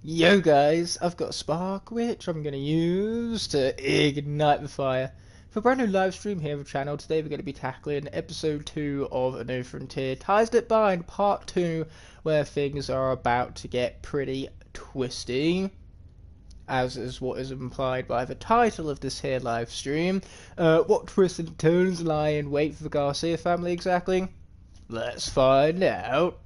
Yo guys, I've got a spark which I'm going to use to ignite the fire. For a brand new live stream here on the channel, today we're going to be tackling episode 2 of A New Frontier, Ties That Bind part 2, where things are about to get pretty twisty, as is what is implied by the title of this here live stream. What twists and turns lie in wait for the Garcia family exactly? Let's find out.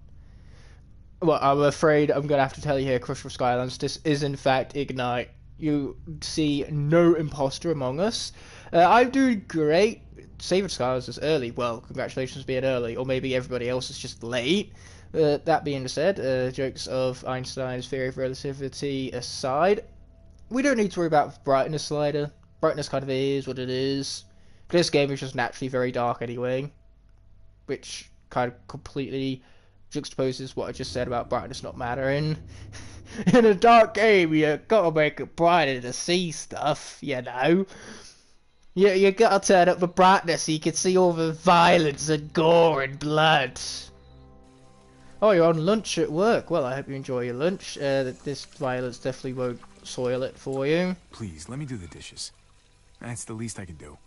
Well, I'm afraid I'm going to have to tell you here, Crush for Skylands, this is in fact Igknight. You see no imposter among us. I'm doing great. Saved Skylands is early. Well, congratulations being early. Or maybe everybody else is just late. That being said, jokes of Einstein's theory of relativity aside, we don't need to worry about brightness slider. Brightness kind of is what it is. This game is just naturally very dark anyway, which kind of completely juxtaposes what I just said about brightness not mattering. In a dark game, you gotta make it brighter to see stuff, you know. You gotta turn up the brightness so you can see all the violence and gore and blood. Oh, you're on lunch at work. Well, I hope you enjoy your lunch. This violence definitely won't soil it for you. Please, let me do the dishes. That's the least I can do.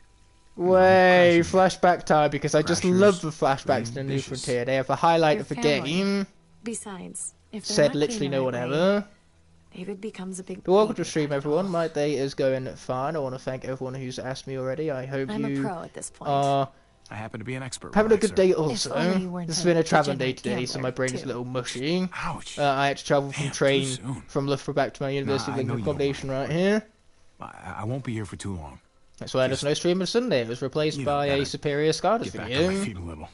Way flashback time, because I just love the flashbacks in the New Frontier. They have the highlight of the game. Besides, if said literally no one ever. David becomes a big. Welcome to stream, everyone. My day is going fine. I want to thank everyone who's asked me already. I hope I'm you a pro at this point. are I happen to be an expert. having a good day also. This This has been a traveling day today, so my brain's a little mushy. Ouch. I had to travel from Damn, train too soon. from Loughborough back to my university Nah, I know you accommodation won't. right here. I won't be here for too long. That's why there's no stream on Sunday. It was replaced You know, by a gotta superior Scardas Get back on my video. feet a little.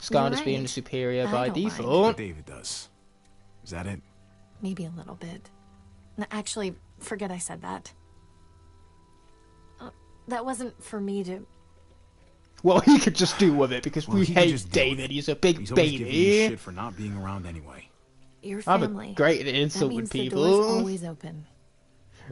Scardas You're being right. superior I by don't mind. default. What David does. Is that it? Maybe a little bit. No, actually, forget I said that. That wasn't for me to. Well, he could just do with it because Well, we he can hate just deal with David. it. He's a big He's always giving me baby. shit for not being around anyway. Your I'm family. great at That insulting means people. the door's always open.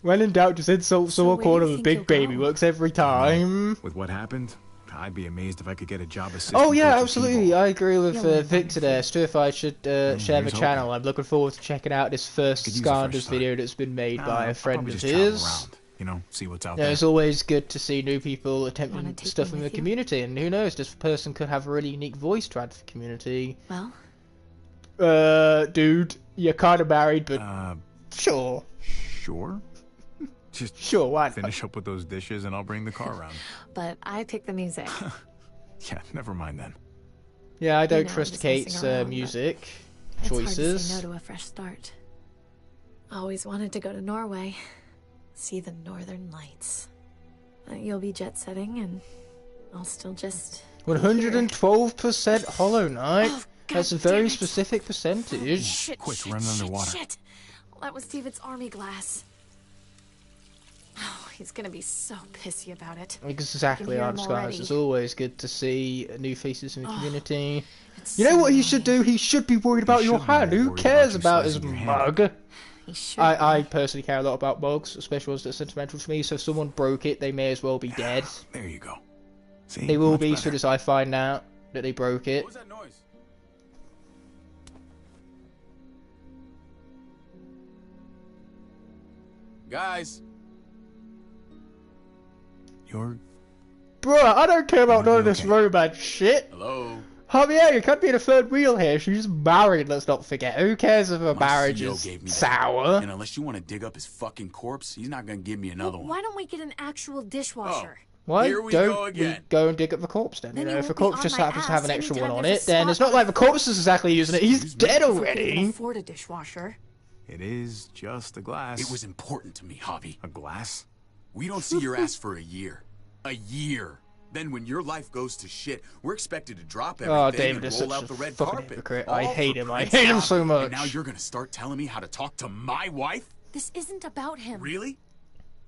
When in doubt, just insult So someone, where call do him you a think big you'll baby. go? Works every time. With what happened, I'd be amazed if I could get a job assistant. Oh yeah, coach at absolutely. T-ball. I agree with You'll live on Victor your there. feet. Stu, if I should share the here's channel. hoping. I'm looking forward to checking out this first Could use a fresh Scardas start. video that's been made by a I'll friend probably of just travel his. around, you know, see what's out Yeah, there. it's always good to see new people Wanna attempting take stuff me in the with you? community, and who knows, this person could have a really unique voice to add to the community. Well, Dude, you're kind of married, but sure. Sure. Just Sure, why not? finish up with those dishes and I'll bring the car around. but I pick the music. Yeah, never mind then. Yeah, I don't know, trust just messing Kate's around, but music It's hard to choices. say no to a fresh start. Always wanted to go to Norway, see the northern lights. You'll be jet setting, and I'll still just. 112% Hollow Knight. Oh, That's a God very damn it. specific percentage. Shit, Quick, shit, run shit, underwater. Shit. Well, that was David's army glass. Oh, he's gonna be so pissy about it. Exactly, hear Art him Skies. already. It's always good to see new faces in the Oh, community. It's You know so what he should annoying. do? He should be worried about your should be hand. more Who worried cares about about you his slicing your hand. mug? He should I be. personally care a lot about mugs, especially ones that are sentimental to me, so if someone broke it, they may as well be dead. There you go. See, They will much be as better. soon as I find out that they broke it. What was that noise? Guys, You're Bro, I don't care about You'll none of be this okay. romance shit. hello. Javier, you can't be in a third wheel here. She's married, let's not forget. Who cares if her My marriage CEO is gave me that. sour? And unless you want to dig up his fucking corpse, he's not gonna give me another one. Why don't we get an actual dishwasher? Why Here we don't go we again. go and dig up the corpse then? Then You he know, if the won't be corpse on just my happens to have an ass extra one anytime on there's it, a then it's spot not like the corpse is exactly using it. He's Excuse me? dead If we can already. afford a dishwasher. It is just a glass. It was important to me, Javi. a glass. We don't see your ass for a year. A year. Then when your life goes to shit, we're expected to drop everything Oh, David and is roll such out a the red fucking carpet. hypocrite. All I hate for him. I Prince hate him so Javi. much. And now you're gonna start telling me how to talk to my wife? This isn't about him. Really?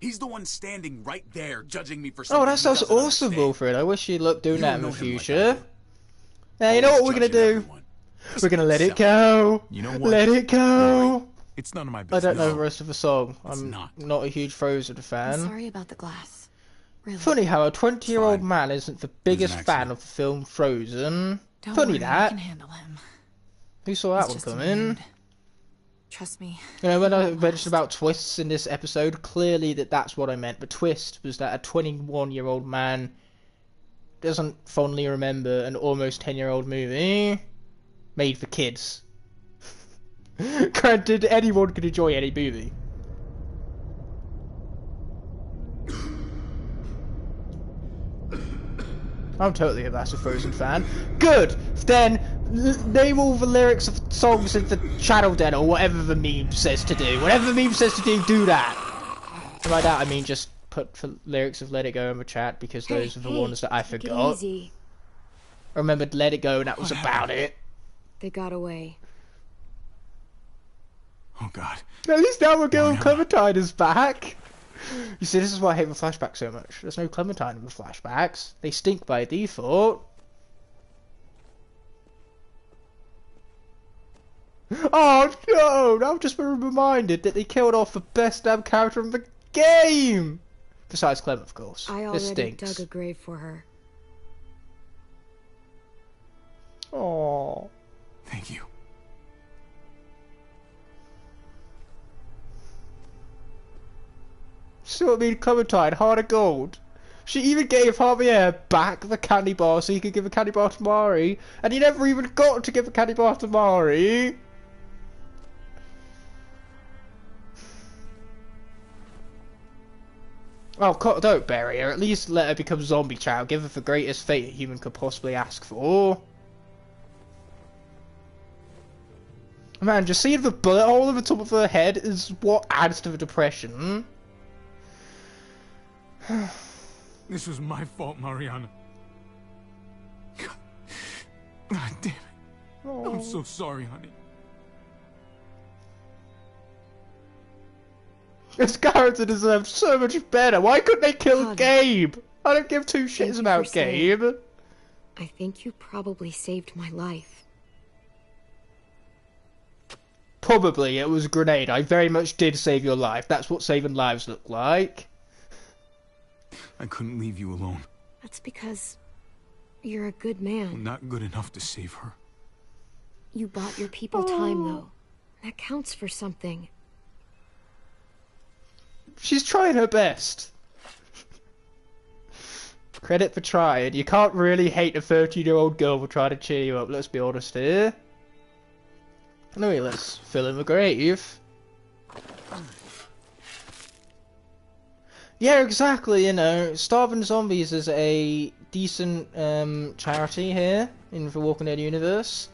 He's the one standing right there, judging me for something. Oh, that he sounds doesn't awesome, understand. Wilfred. I wish you'd look doing You that don't in the know him like I future. do. Now, you know what Always we're gonna judging do? everyone. We're gonna let it go. You know what? Let it go. It's none of my I business. don't know No, the rest of the song. it's I'm not. not a huge Frozen I'm fan. sorry about the glass. Really. Funny how a 20-year-old Fine. man isn't the biggest accident. fan of the film Frozen. Don't Funny worry, I that. can handle him. Who saw He's that one just in coming? the mood. Trust me. You know, when I mentioned about twists in this episode, clearly that's what I meant. The twist was that a 21-year-old man doesn't fondly remember an almost 10-year-old movie made for kids. Granted, anyone can enjoy any movie. I'm totally a massive Frozen fan. Good! Then, name all the lyrics of songs in the channel then, or whatever the meme says to do. Whatever the meme says to do that! And by that I mean just put the lyrics of Let It Go in the chat, because those are the ones that I forgot. I remembered Let It Go and that was about it. They got away. Oh God. At least now we're going Clementine is back! You see, this is why I hate the flashbacks so much. There's no Clementine in the flashbacks. They stink by default. Oh no! Now I've just been reminded that they killed off the best damn character in the game! Besides Clem, of course. I This already stinks. dug a grave for her. Aww. Thank you. See what I mean? Clementine, heart of gold. She even gave Javier back the candy bar so he could give a candy bar to Mari, and he never even got to give a candy bar to Mari. Oh, don't bury her. At least let her become zombie child. Give her the greatest fate a human could possibly ask for. Man, just seeing the bullet hole in the top of her head is what adds to the depression. This was my fault, Mariana. God damn it. Oh. I'm so sorry, honey. This character deserved so much better. Why couldn't they kill God. Gabe? I don't give two Thank shits you about for saying- Gabe. I think you probably saved my life. Probably it was a grenade. I very much did save your life. That's what saving lives look like. I couldn't leave you alone. That's because you're a good I'm man. not good enough to save her. You bought your people time, though. That counts for something. She's trying her best. Credit for trying. You can't really hate a 13-year-old girl for trying to cheer you up, let's be honest here. Anyway, let's fill in the grave. Yeah, exactly, you know, Starving Zombies is a decent charity here in the Walking Dead universe.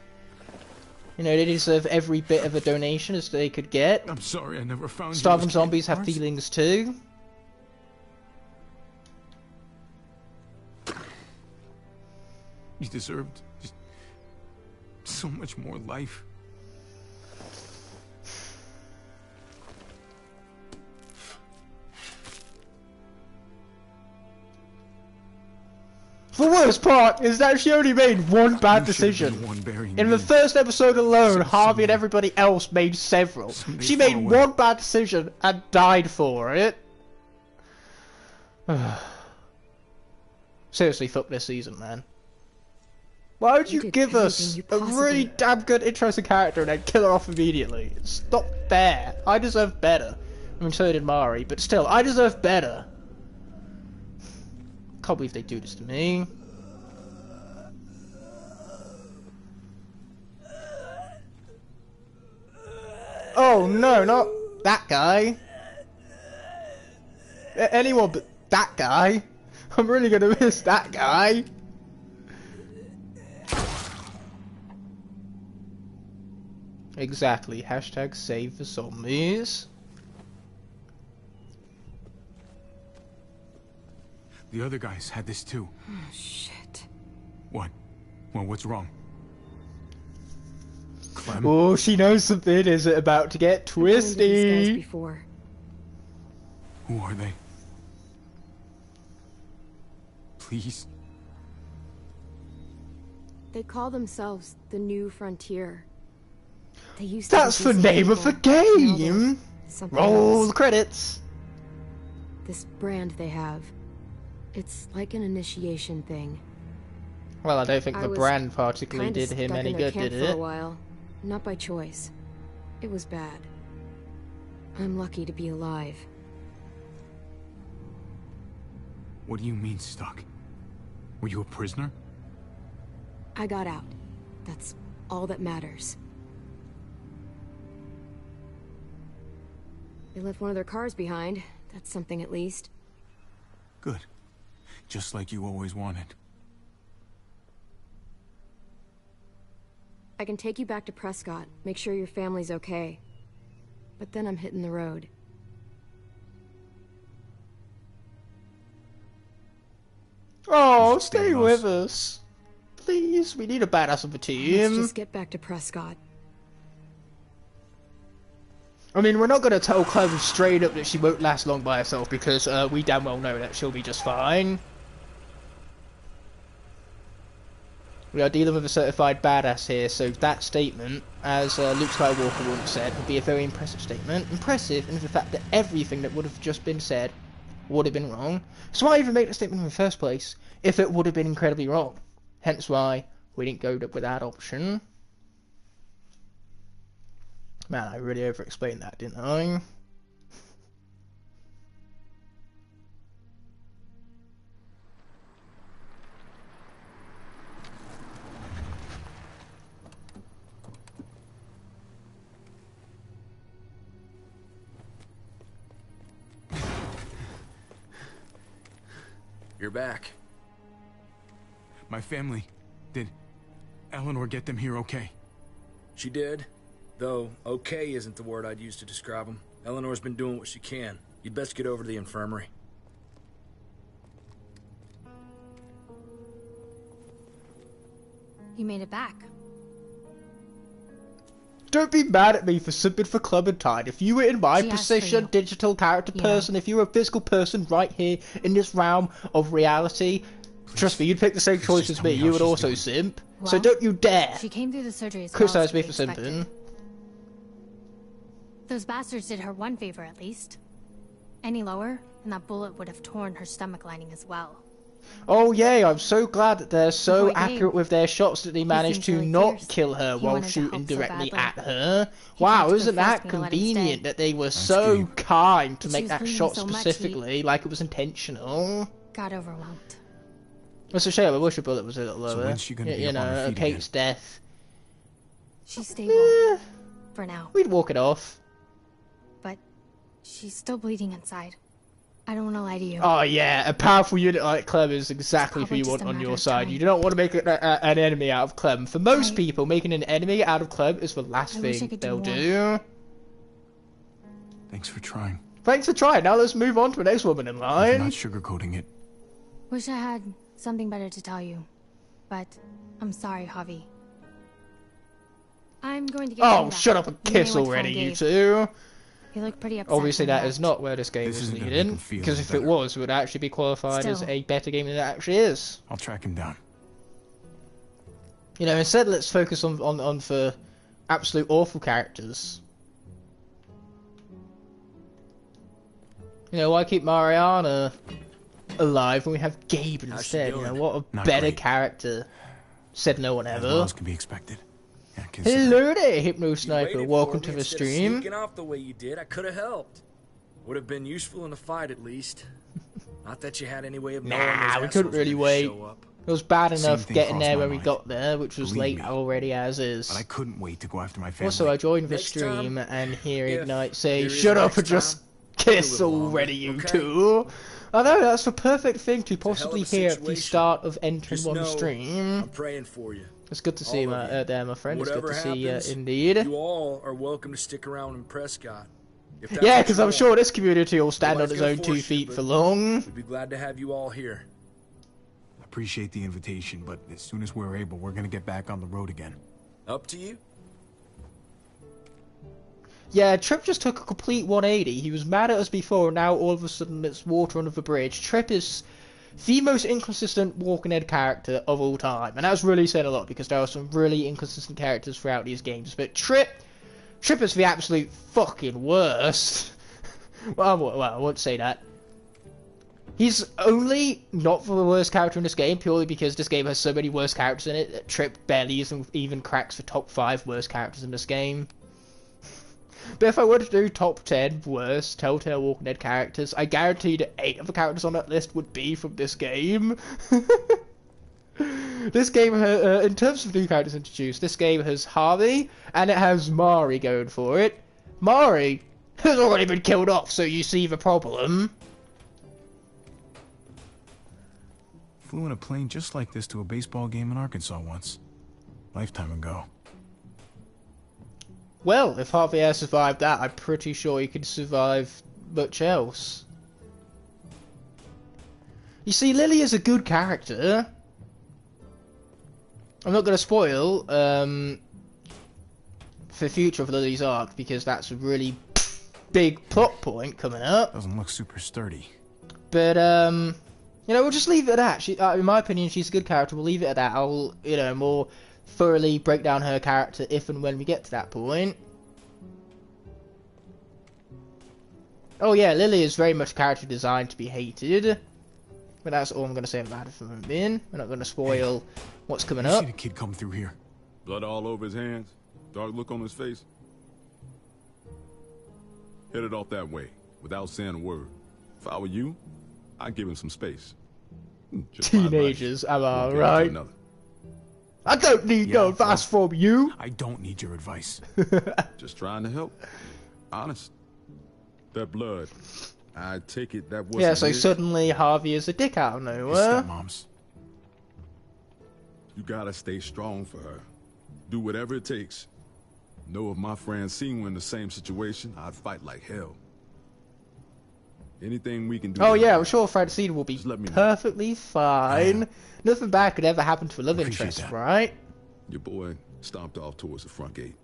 You know, they deserve every bit of a donation as they could get. I'm sorry I never found you. Starving those Zombies have candy bars. feelings too. You deserved just so much more life. The worst part is that she only made one bad You should've been decision. the one burying In the me. first episode alone, So Harvey and someday- everybody else made several. someday She far made away. one bad decision and died for it. Seriously, fuck this season, man. Why would You you did give us everything a you possibly- really damn good, interesting character and then kill her off immediately? It's not fair. I deserve better. I mean, so did Mari, but still, I deserve better. Can't believe they do this to me. Oh no, not that guy. Anyone but that guy. I'm really gonna miss that guy. Exactly. Hashtag save the zombies. The other guys had this too. Oh, shit. What? Well, what's wrong? Clem? Oh, she knows something is about to get I've run into these guys twisty. before. Who are they? Please? They call themselves the New Frontier. They used to be That's the decent name of the people. Now they're game. something Roll else. the credits. This brand they have. It's like an initiation thing. Well, I don't think I the was brand particularly Kinda did him stuck any in their good, camp did for a it? while. Not by choice. It was bad. I'm lucky to be alive. What do you mean, stuck? Were you a prisoner? I got out. That's all that matters. They left one of their cars behind. That's something at least. Good. Just like you always wanted. I can take you back to Prescott, make sure your family's okay. But then I'm hitting the road. Oh, Just stay stay with with us. Please, we need a badass of a Let's team. just get back to Prescott. I mean, we're not going to tell Chloe straight up that she won't last long by herself, because we damn well know that she'll be just fine. We are dealing with a certified badass here, so that statement, as Luke Skywalker once said, would be a very impressive statement. Impressive in the fact that everything that would have just been said would have been wrong. So why even make the statement in the first place if it would have been incredibly wrong? Hence why we didn't go with that option. Man, I really over-explained that, didn't I? You're back. My family. Did Eleanor get them here okay? She did. Though, okay isn't the word I'd use to describe them. Eleanor's been doing what she can. You'd best get over to the infirmary. You made it back. Don't be mad at me for simping for Clementine. If you were in my She asked for position, you. digital character Yeah. person, if you were a physical person right here in this realm of reality, trust me, you'd pick the same please choice just as tell me. me how You would she's also doing. simp. So Well, don't you dare She came through the surgery as well criticize as me we for expected. simping. Those bastards did her one favor at least. Any lower, and that bullet would have torn her stomach lining as well. Oh yeah, I'm so glad that they're so Poor Gabe. accurate with their shots that they managed seemed to really not fierce. kill her He while wanted to shooting help so directly badly. at her. He tried Wow, to isn't force that me to let him stay. convenient that they were That's so Gabe. kind to She make was that bleeding shot so much, specifically, like it was intentional. Got overwhelmed. It's a shame, I wish the bullet was a little lower. when's she gonna be you up on her know, feet Kate's death. She's stable. Eh, For now. we'd walk it off. But she's still bleeding inside. I don't want to lie to you. Oh yeah, a powerful unit like Clem is exactly who probably you just want a on matter your of side. time. You do not want to make an enemy out of Clem. For most I- people, making an enemy out of Clem is the last I wish I thing could do they'll more. do. Thanks for trying. Thanks for trying. Now let's move on to the next woman in I'm line. not sugarcoating it. Wish I had something better to tell you. But I'm sorry, Javi. I'm going to get Oh, you shut back. up and You may kiss want to already, phone you Gabe. two. You look pretty upset. Obviously, when that you is left. not where this game This is isn't gonna leading. make him feel Because any if it better. was, it would actually be qualified as Still. a better game than it actually is. I'll track him down. You know, instead let's focus on the absolute awful characters. You know, why keep Mariana alive when we have Gabe How's she instead? You know, doing? what a Not better great. character. Said no one As ever. well as can be expected. Yeah, consider- Hello there, Hypno You Sniper. waited Welcome for to me the instead of stream. sneaking off the way you did. I could have helped. Would have been useful in a fight at least. Not that you had any way of knowing Nah, those we couldn't assholes were really gonna wait. show up. It was bad Same enough thing getting crossed there my when we mind. got there, which was Believe late me. already as is. But I couldn't wait to go after my family. Also, I joined the Next stream time, and hear if Igknight say, there is "Shut up next and just time, kiss do a little already, longer, you okay? two." I know, that's the perfect thing to a hell of possibly a hear at the situation. start of entering Just one know stream. I'm praying for you. It's good to see all of you. there, my friend. It's good Whatever to see you, happens, indeed. You all are welcome to stick around in Prescott. If that's Yeah, what because you I'm want, sure this community will stand on Nobody's its gonna own 2 force you, feet but- for long. We'd be glad to have you all here. Appreciate the invitation, but as soon as we're able, we're gonna get back on the road again. Up to you. Yeah, Trip just took a complete 180. He was mad at us before, and now all of a sudden it's water under the bridge. Trip is the most inconsistent Walking Dead character of all time, and that's really saying a lot because there are some really inconsistent characters throughout these games. But Trip is the absolute fucking worst. well, I won't say that. He's only not the worst character in this game purely because this game has so many worst characters in it that Trip barely even cracks the top 5 worst characters in this game. But if I were to do top 10 worst Telltale Walking Dead characters, I guarantee that 8 of the characters on that list would be from this game. This game, in terms of new characters introduced, this game has Harvey, and it has Mari going for it. Mari has already been killed off, so you see the problem. Flew in a plane just like this to a baseball game in Arkansas once. Lifetime ago. Well, if Harvey has survived that, I'm pretty sure he can survive much else. You see, Lily is a good character. I'm not going to spoil the future of Lily's arc, because that's a really big plot point coming up. Doesn't look super sturdy. But, you know, we'll just leave it at that. In my opinion, she's a good character. We'll leave it at that. I'll, you know, more thoroughly break down her character if and when we get to that point. Oh yeah, Lily is very much a character designed to be hated. But that's all I'm going to say about it for the moment. We're not going to spoil what's coming up. You see the kid come through here? Blood all over his hands, dark look on his face. Headed off that way, without saying a word. If I were you, I'd give him some space. Just my Teenagers, am I advice. right? Another. I don't need no advice from you. I don't need your advice. Just trying to help. Honest. That blood. I take it that wasn't Yeah, so his. suddenly Harvey is a dick out of His nowhere. stepmom's. You gotta stay strong for her. Do whatever it takes. Know if my friend seen in the same situation, I'd fight like hell. Anything we can do. Oh to yeah, help I'm sure Francine will be Just let me know. perfectly fine. Nothing bad could ever happen to a love Appreciate interest, that. right? Your boy stomped off towards the front gate.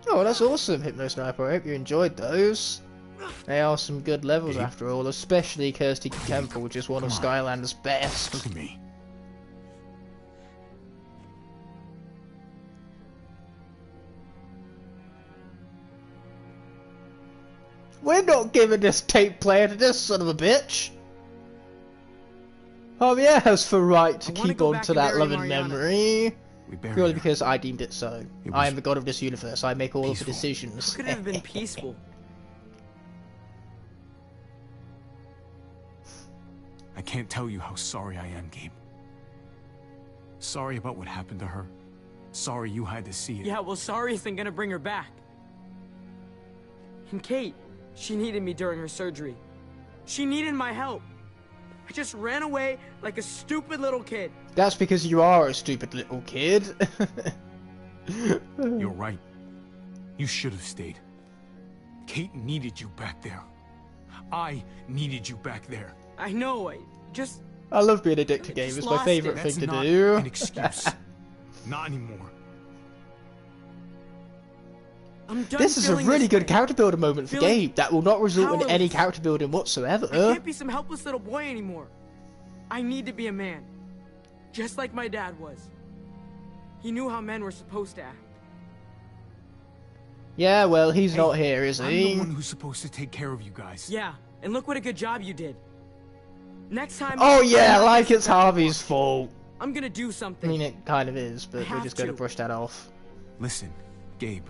Oh, that's awesome, Hypno Sniper. I hope you enjoyed those. They are some good levels after all, especially Kirsty Temple, which is one of Skylanders' best. Look at me. We're not giving this tape player to this son of a bitch. Javier has the right to wanna keep go on back to and that bury loving Mariana. memory. We buried Purely her. because I deemed it so. It I was am the god of this universe. I make all of the peaceful. decisions. Could have been peaceful. I can't tell you how sorry I am, Gabe. Sorry about what happened to her. Sorry you had to see it. Yeah, well, sorry isn't gonna bring her back. And Kate, she needed me during her surgery. She needed my help. I just ran away like a stupid little kid. That's because you are a stupid little kid. You're right. You should have stayed. Kate needed you back there. I needed you back there. I know, I just... I love being a dick to games. It's my lost favourite it. thing That's to not do. an excuse. Not anymore. I'm done This is a feeling really this good way. character builder moment for Feeling Gabe that will not result in any powerless. character building whatsoever. I can't be some helpless little boy anymore. I need to be a man. Just like my dad was. He knew how men were supposed to act. Yeah, well, he's not here, is I'm he? the one who's supposed to take care of you guys. Yeah, and look what a good job you did. Next time... Oh yeah, I'm not like gonna it's sit back and Harvey's watch. fault. I'm gonna do I something. mean, it kind of is, but we're have just going to to. brush that off. Listen, Gabe.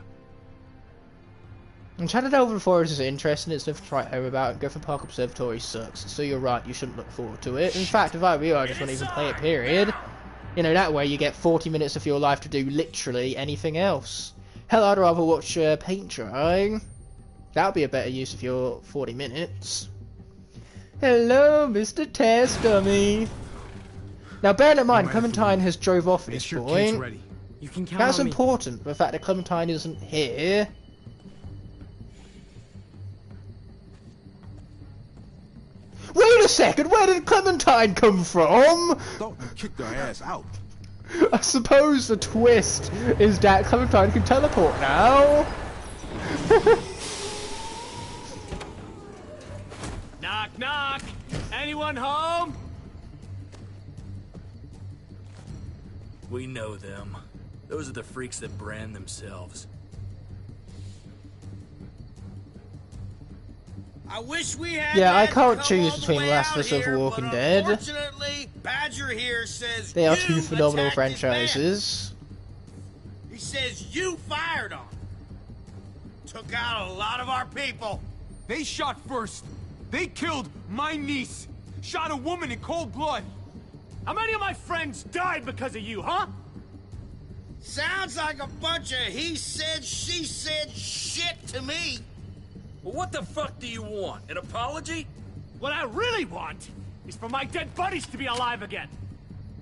Enchanted Elven Forest is interesting, it's nothing to write home about, and Griffin Park Observatory sucks, so you're right, you shouldn't look forward to it. In fact, if I were you, I just wouldn't even play it, period. You know, that way you get 40 minutes of your life to do literally anything else. Hell, I'd rather watch paint drying. That would be a better use of your 40 minutes. Hello, Mr. Test Dummy. Now, bear in mind, Clementine has drove off at Make this sure Kate's point. ready. You can count That's on me. important, the fact that Clementine isn't here. Wait a second, where did Clementine come from? Thought you kicked her ass out. I suppose the twist is that Clementine can teleport now. Knock, knock! Anyone home? We know them. Those are the freaks that brand themselves. I wish we had. Yeah, I that can't come choose all the between way Last of out Us or here, Walking but Dead. Unfortunately, Badger here says They are you two phenomenal attacked his men. franchises. He says you fired on him. Took out a lot of our people. They shot first. They killed my niece. Shot a woman in cold blood. How many of my friends died because of you, huh? Sounds like a bunch of he said, she said shit to me. Well, what the fuck do you want? An apology? What I really want is for my dead buddies to be alive again.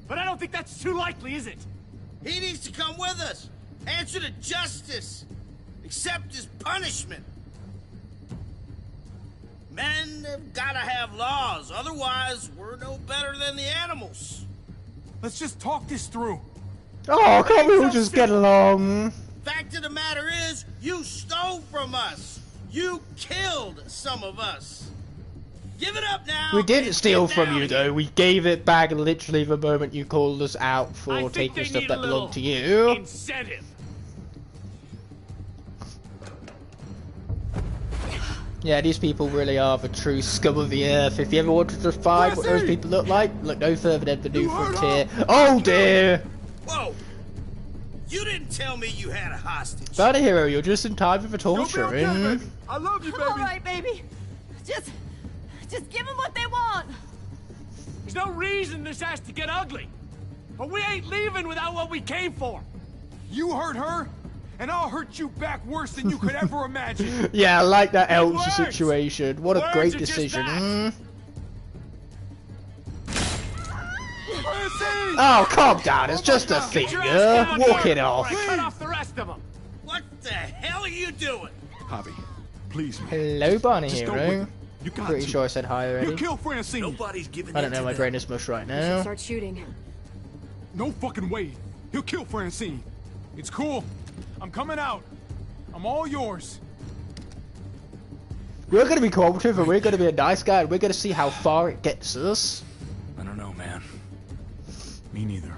But I don't think that's too likely, is it? He needs to come with us. Answer to justice. Accept his punishment. Men have gotta have laws, otherwise we're no better than the animals. Let's just talk this through. Oh, can't we all just get along? Fact of the matter is, you stole from us. You killed some of us. Give it up now. We didn't and steal get from down you here. though. We gave it back literally the moment you called us out for taking stuff that belonged to you. Incentive. Yeah, these people really are the true scum of the earth. If you ever wanted to find what those people look like, look no further than the New Frontier. Oh dear! Whoa! You didn't tell me you had a hostage. Bounty hero, you're just in time for the You'll be okay, torturing. baby. I love you, baby. All right, baby. Just give them what they want. There's no reason this has to get ugly. But we ain't leaving without what we came for. You hurt her, and I'll hurt you back worse than you could ever imagine. Yeah, I like that Elsa words. situation. What a Words great are just decision. that. Francine! Oh, calm down. It's just a Get your finger. ass down Walk here it off. before I cut off the rest of them. What the hell are you doing? Javi, please, man. Hello, Barney Just go with Hero. it. You got Pretty to. sure I said hi You already. kill Francine. Nobody's giving I don't in know, to my them. brain is mush right We should now. start shooting. No fucking way. He'll kill Francine. It's cool. I'm coming out. I'm all yours. We're gonna be cooperative and we're gonna be a nice guy and we're gonna see how far it gets us. I don't know, man. Me neither.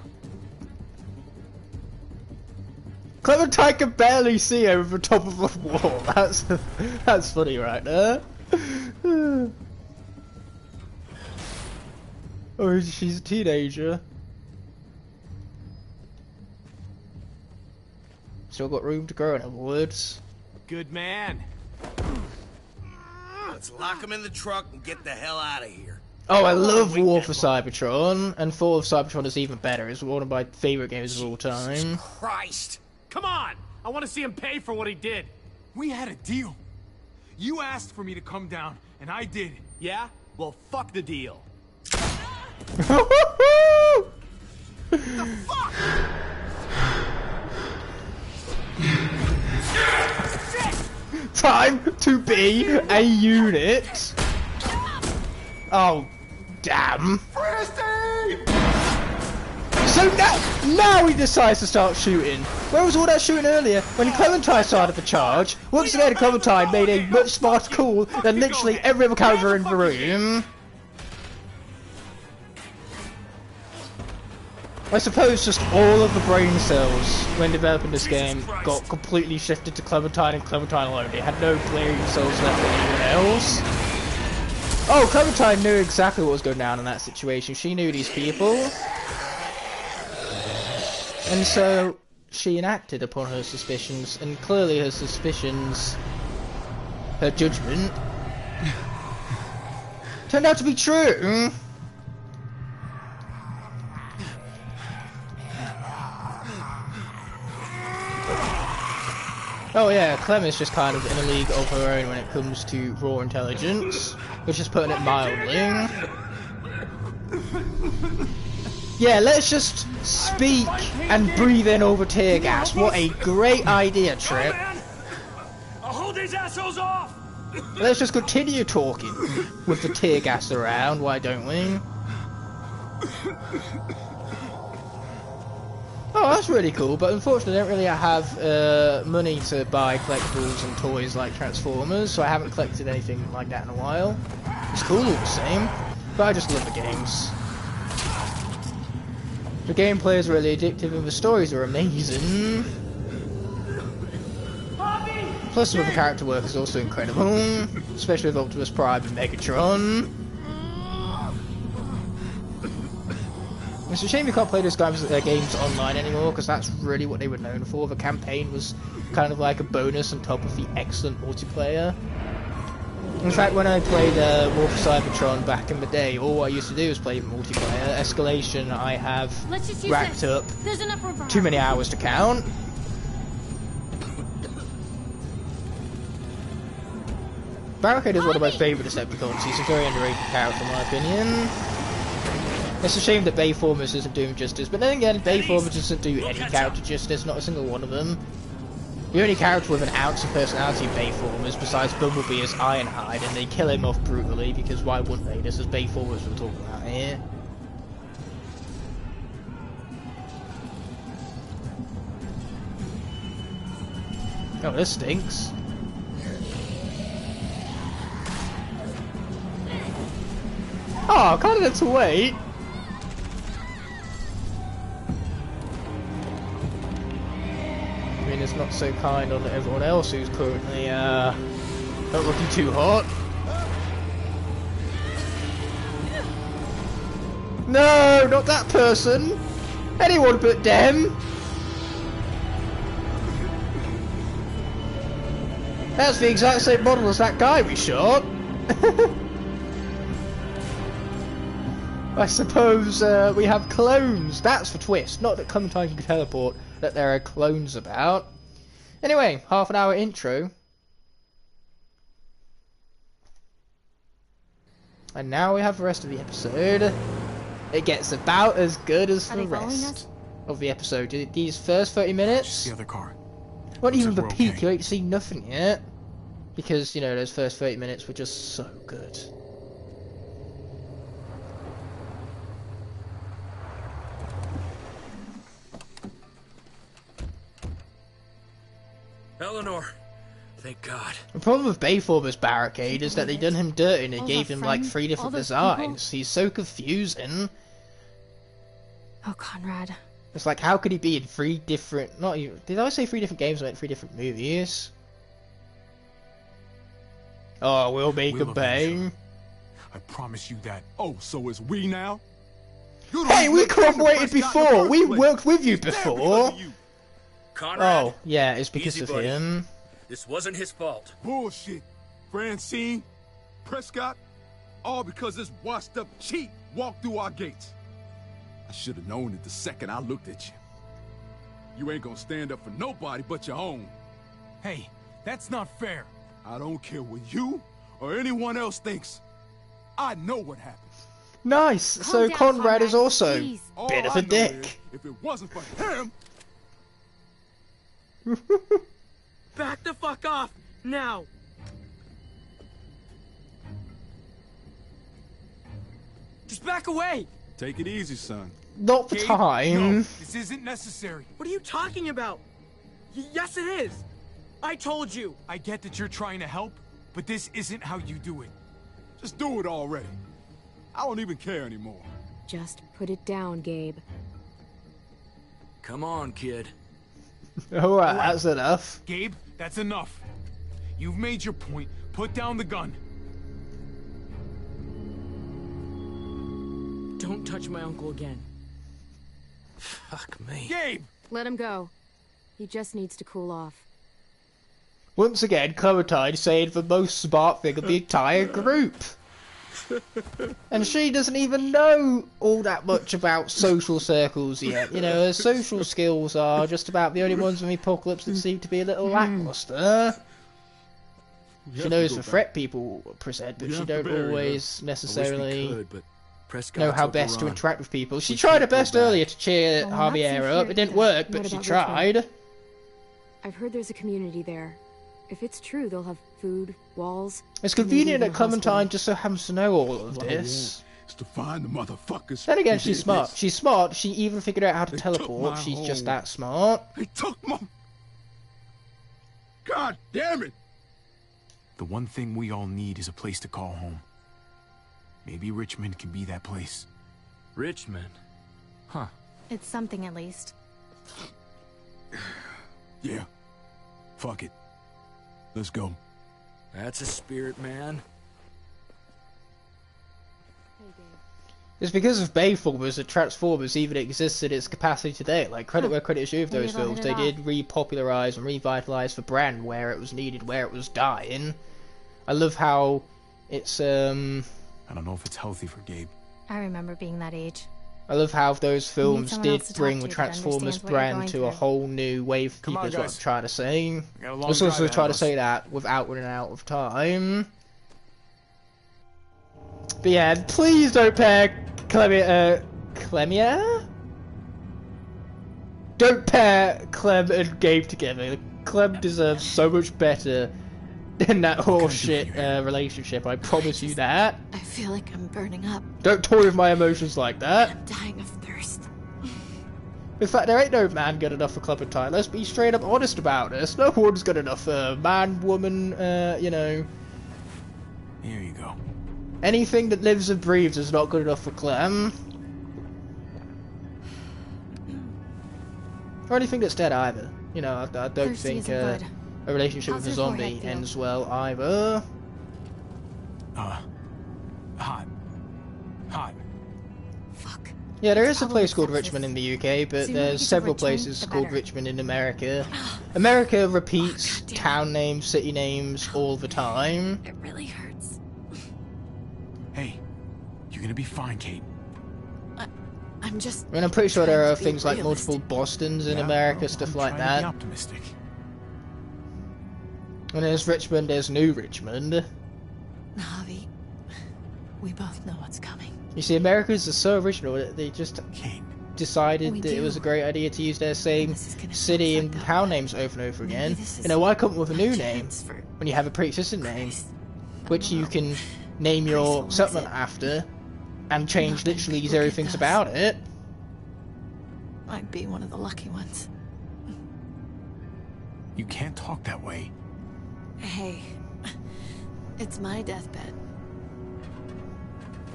Clementine can barely see over the top of the wall. That's funny right there. Oh, she's a teenager. Still got room to grow in the woods. Good man. Let's lock him in the truck and get the hell out of here. Oh, I love War for Cybertron, and Fall of Cybertron is even better. It's one of my favorite games of all time. Christ. Come on. I want to see him pay for what he did. We had a deal. You asked for me to come down, and I did. Yeah? Well, fuck the deal. Time to be a unit. Oh, damn. So now he decides to start shooting. Where was all that shooting earlier? When Clementine started the charge, once again Clementine made a much smarter call than literally every other character in the room. I suppose just all of the brain cells when developing this game got completely shifted to Clementine and Clementine alone. They had no brain cells left for anyone else. Oh, Clementine knew exactly what was going down in that situation. She knew these people. And so she enacted upon her suspicions, and clearly her suspicions, her judgment, turned out to be true. Oh yeah, Clem is just kind of in a league of her own when it comes to raw intelligence, which is putting it mildly. Yeah, let's just speak and breathe in over tear gas. What a great idea, Trip. I'll hold these assholes off. Let's just continue talking with the tear gas around, why don't we? Oh, that's really cool, but unfortunately I don't really have money to buy collectibles and toys like Transformers, so I haven't collected anything like that in a while. It's cool all the same, but I just love the games. The gameplay is really addictive and the stories are amazing. Bobby! Plus, some of the character work is also incredible, especially with Optimus Prime and Megatron. It's a shame you can't play those games online anymore, because that's really what they were known for. The campaign was kind of like a bonus on top of the excellent multiplayer. In fact, when I played War for Cybertron back in the day, all I used to do was play multiplayer. Escalation, I have racked up too many hours to count. Barricade is one of my favourite Decepticons. He's a very underrated character in my opinion. It's a shame that Bayformers isn't doing justice, but then again, Bayformers doesn't do any character justice, not a single one of them. The only character with an ounce of personality in Bayformers, besides Bumblebee, is Ironhide, and they kill him off brutally, because why wouldn't they? This is Bayformers we're talking about here. Oh, this stinks. Oh, kind of had to wait. I mean, it's not so kind on everyone else who's currently not looking too hot. No, not that person. Anyone but them. That's the exact same model as that guy we shot. I suppose we have clones. That's the twist. Not that Clementine can teleport, that there are clones about. Anyway, half an hour intro. And now we have the rest of the episode. It gets about as good as the rest of the episode. These first 30 minutes... The other car. Not even the peak, you ain't seen nothing yet. Because, you know, those first 30 minutes were just so good. Eleanor, thank God. The problem with Bayformers Barricade is that they done him dirty and they gave him like 3 different designs. He's so confusing. Oh, Conrad. It's like, how could he be in 3 different... Not even... Did I say 3 different games? I meant 3 different movies. Oh, we'll make a bang. I promise you that. Oh, so it's we now? Hey, we cooperated before! We worked with you before! Conrad, oh, yeah, it's because of him. This wasn't his fault. Bullshit. Francine, Prescott, all because this washed up cheat walked through our gates. I should have known it the second I looked at you. You ain't gonna stand up for nobody but your own. Hey, that's not fair. I don't care what you or anyone else thinks. I know what happened. Nice. So Conrad is also a bit of a dick. If it wasn't for him... Back the fuck off, now! Just back away! Take it easy, son. Not the time. No, this isn't necessary. What are you talking about? Yes, it is! I told you! I get that you're trying to help, but this isn't how you do it. Just do it already. I don't even care anymore. Just put it down, Gabe. Come on, kid. Alright, that's enough. Gabe, that's enough. You've made your point. Put down the gun. Don't touch my uncle again. Fuck me. Gabe! Let him go. He just needs to cool off. Once again, Clementine saying the most smart thing of the entire group. And she doesn't even know all that much about social circles yet. You know, her social skills are just about the only ones in the apocalypse that seem to be a little lackluster. She knows the threat people present, but she don't always necessarily know how best to interact with people. She tried her best earlier to cheer Javier up. It didn't work, but she tried. I've heard there's a community there. If it's true, they'll have food, walls... It's convenient that Clementine just so happens to know all of this. It's to find the motherfuckers. Then again, she's smart. She's smart. She even figured out how to teleport. She's just that smart. They took my... God damn it! The one thing we all need is a place to call home. Maybe Richmond can be that place. Richmond? Huh. It's something at least. Yeah. Fuck it. Let's go. That's a spirit, man. It's because of Bayformers that Transformers even exists in its capacity today. Like, credit where credit is due for those films. They did repopularize and revitalize the brand where it was needed, where it was dying. I love how it's, I don't know if it's healthy for Gabe. I remember being that age. I love how those films did bring the that Transformers understands what you're brand going to a through. whole new wave of Come people, on, is what I'm guys. trying to say. We got a long Let's drive also ahead try of to us. say that without running out of time. But yeah, please don't pair Clemia? Don't pair Clem and Gabe together. Clem deserves so much better than that horseshit relationship, I promise you that. I feel like I'm burning up. Don't toy with my emotions like that. I'm dying of thirst. In fact, there ain't no man good enough for Club and Tie. Let's be straight up honest about this. No one's good enough for man, woman, you know. Here you go. Anything that lives and breathes is not good enough for Clem. Or anything that's dead either. You know, I don't Thirsty think isn't good. a relationship How's with a your zombie forehead feel? ends well either. Hot. Hot. Fuck. Yeah, there is a Probably place called sepsis. Richmond in the UK, but Sooner we there's get to several Richmond, places the called better. Richmond in America. America repeats God damn it. town names, city names all the time. It really hurts. Hey, you're gonna be fine, Kate. I'm just. I mean, I'm pretty sure there trying are to be things like realistic. multiple Bostons in Yeah, America, well, stuff I'm like trying to be that. optimistic. When there's Richmond, there's New Richmond. Javi, we both know what's coming. You see, Americans are so original that they just Kate. decided We that it do. was a great idea to use their same This is gonna city sound and fucked up, town but names over and over maybe again. this is You know, why come up with a my new name chance for when you have a pre-existing name, Christ. which you Well, can name Chris your likes settlement it. after and change Not many literally people zero get things those. about it? I'd be one of the lucky ones. You can't talk that way. Hey, it's my deathbed.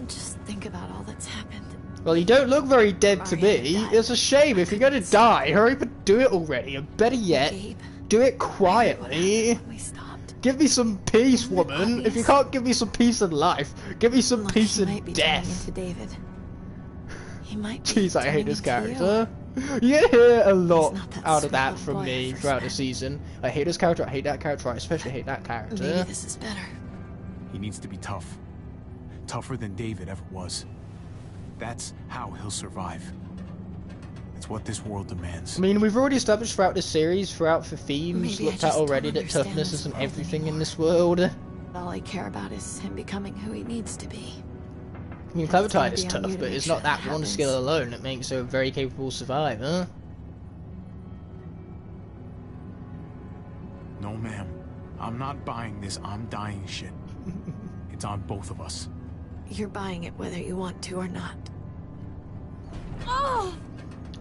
Just think about all that's happened. Well, you don't look very dead to Sorry, me. I died. It's a shame. If you're gonna die, hurry up and do it already. And better yet, Gabe, do it I heard what quietly. happened when we stopped. Give me some peace, Isn't it woman. If you obvious? can't give me some peace in life, give me some Like peace he in might be turning death. into David. He might be Jeez, I hate turning this into you. character. You hear a lot not that out of sweet that little from boy I me first throughout the met. season. I hate this character, I hate that character, I especially hate that character. Maybe this is better. He needs to be tough. Tougher than David ever was. That's how he'll survive. It's what this world demands. I mean, we've already established throughout the series, throughout the themes, Maybe I looked at just already don't that understand toughness this isn't world everything in anymore. this world. All I care about is him becoming who he needs to be. I mean, It's gonna Clementine is be on tough, you to but make it's sure not that that one happens. skill alone that makes her a very capable survivor. No, ma'am. I'm not buying this I'm dying shit. It's on both of us. You're buying it whether you want to or not.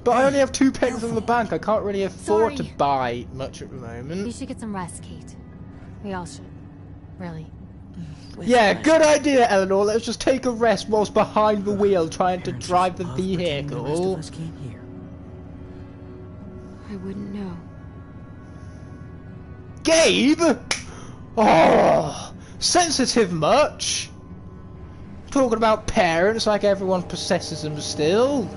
But I only have 2 pence in the bank, I can't really afford to Sorry. buy much at the You moment. should get some rest, Kate. We all should. Really. With Yeah, pleasure. good idea, Eleanor. Let's just take a rest whilst behind the wheel trying to Parents drive the just love pretending the rest of vehicle. us can't hear. I wouldn't know. Gabe? Oh, sensitive much? Talking about parents like everyone possesses them still.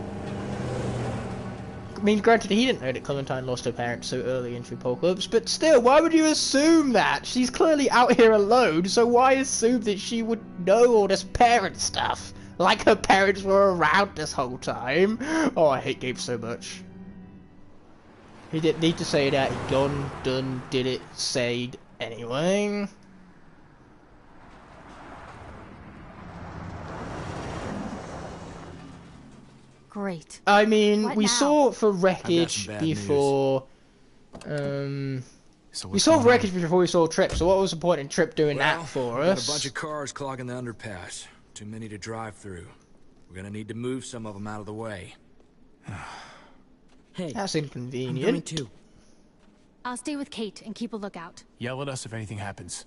I mean, granted, he didn't know that Clementine lost her parents so early into Apocalypse, but still, why would you assume that? She's clearly out here alone, so why assume that she would know all this parent stuff? Like her parents were around this whole time. Oh, I hate Gabe so much. He didn't need to say that. He done, did it, said anyway. Great. I mean, What we now? saw for I've got wreckage some bad news. before. So We what's saw going wreckage on? before we saw Trip. So what was the point in Trip doing Well, that for we got us? a bunch of cars clogging the underpass. Too many to drive through. We're gonna need to move some of them out of the way. Hey, That's I'm going inconvenient. too. I'll stay with Kate and keep a lookout. Yell at us if anything happens.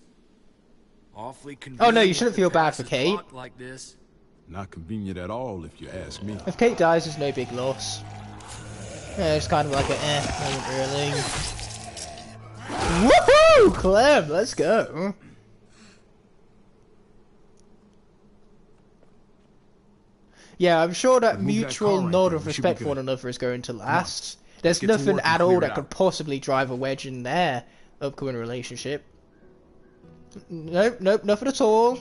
Awfully Oh, no, you convenient shouldn't to feel bad pass for is Kate. blocked like this. Not convenient at all, if you ask me. If Kate dies, there's no big loss. Yeah, it's kind of like a moment, really. Woo! Clem, let's go. Yeah, I'm sure that Move that mutual car right nod there. of We should be respect for good. one another is going to last. There's get to nothing work and at all clear that it could out. possibly drive a wedge in their upcoming relationship. Nope, nope, nothing at all.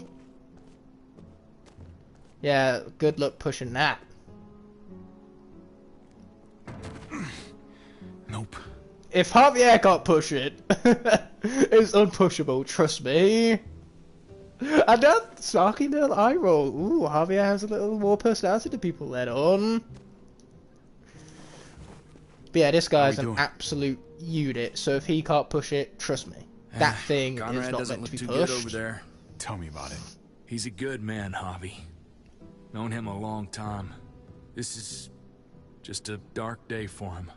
Yeah, good luck pushing that. Nope. If Javier can't push it, it's unpushable, trust me. And that snarky little eye roll. Ooh, Javier has a little more personality than people let on. But yeah, this guy's an absolute unit, so if he can't push it, trust me. That thing is Conrad not doesn't meant to look be too good pushed. over there. Tell me about it. He's a good man, Javi. Known him a long time. This is just a dark day for him.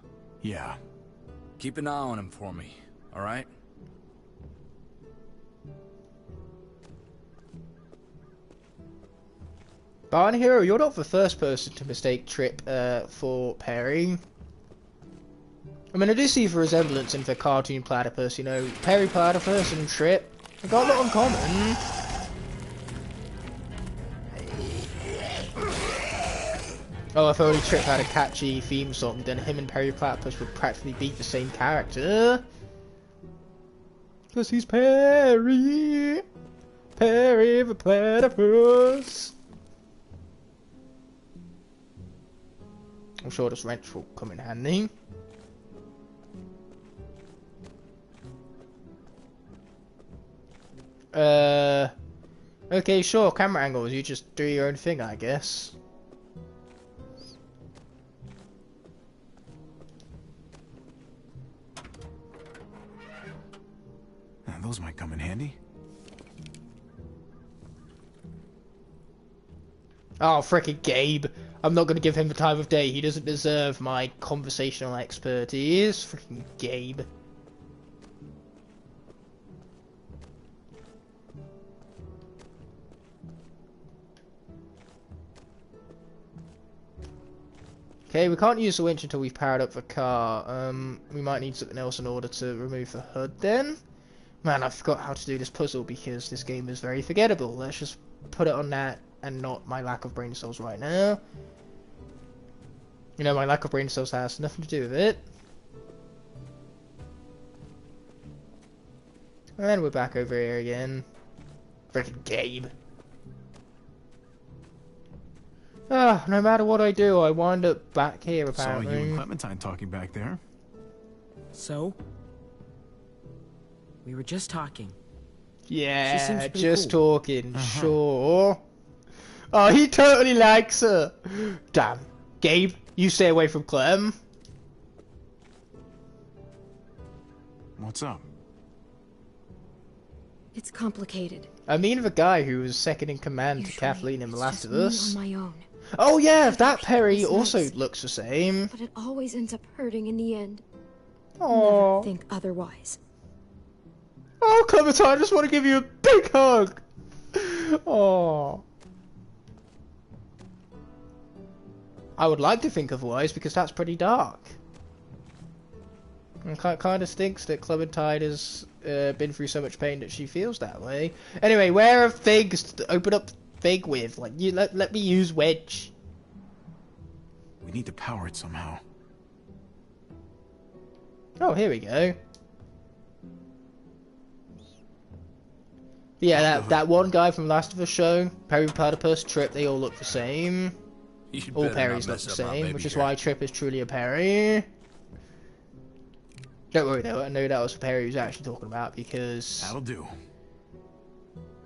Yeah. Keep an eye on him for me, all right? Barney Hero, you're not the first person to mistake Trip for Perry. I mean, I do see the resemblance in the cartoon platypus, you know, Perry Platypus and Trip. They've got a lot in common. Oh, if only Trip had a catchy theme song, then him and Perry Platypus would practically beat the same character. Because he's Perry. Perry the Platypus. I'm sure this wrench will come in handy. Okay, sure, camera angles, you just do your own thing, I guess. Those might come in handy. Oh, frickin' Gabe. I'm not gonna give him the time of day. He doesn't deserve my conversational expertise. Frickin' Gabe. Okay, we can't use the winch until we've powered up the car. We might need something else in order to remove the hood then. Man, I forgot how to do this puzzle because this game is very forgettable. Let's just put it on that and not my lack of brain cells right now. You know, my lack of brain cells has nothing to do with it. And we're back over here again. Freaking Gabe. Ah, no matter what I do, I wind up back here apparently. Saw you and Clementine talking back there. So? We were just talking. Yeah, just talking, sure. Oh, he totally likes her. Damn. Gabe, you stay away from Clem. What's up? It's complicated. I mean the guy who was second in command to Kathleen in The Last of Us. On my own. Oh yeah, that Perry also looks the same. But it always ends up hurting in the end. Oh. Never think otherwise. Oh, Clementine, I just want to give you a big hug. Oh. I would like to think otherwise because that's pretty dark. And kind of stinks that Clementine has been through so much pain that she feels that way. Anyway, where are figs to open up fig with? Like, you let me use wedge. We need to power it somehow. Oh, here we go. Yeah, that one guy from Last of Us show, Perry Platypus, Trip, they all look the same. All Perrys look the same, which is why Trip is truly a Perry. Don't worry though, I know that was the Perry he was actually talking about because... That'll do.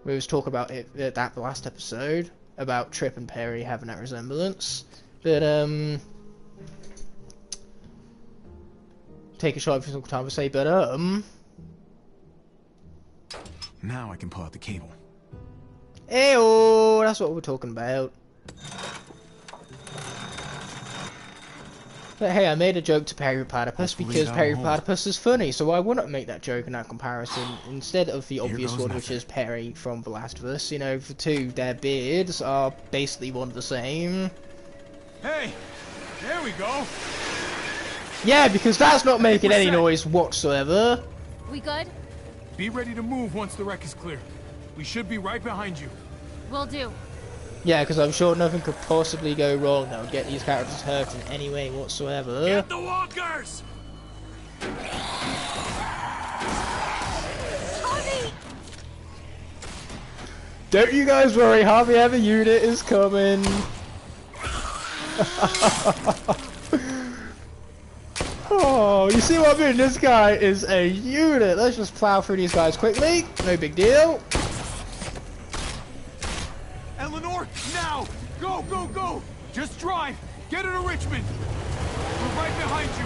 We was talking about it at the last episode, about Trip and Perry having that resemblance. But, take a shot for some time to say, but, Now I can pull out the cable. Ew, that's what we're talking about. But hey, I made a joke to Perry Platypus because Perry Platypus is funny, so I wouldn't make that joke in that comparison instead of the obvious one, which is Perry from The Last of Us. You know, the two, their beards are basically one the same. Hey, there we go. Yeah, because that's not making any noise whatsoever. We good? Be ready to move once the wreck is clear. We should be right behind you. Will do. Yeah, because I'm sure nothing could possibly go wrong that would get these characters hurt in any way whatsoever. Get the walkers! Harvey! Don't you guys worry, Harvey Ever unit is coming. Oh, you see what I mean? This guy is a unit. Let's just plow through these guys quickly. No big deal. Eleanor, now! Go, go, go! Just drive! Get her to Richmond! We're right behind you!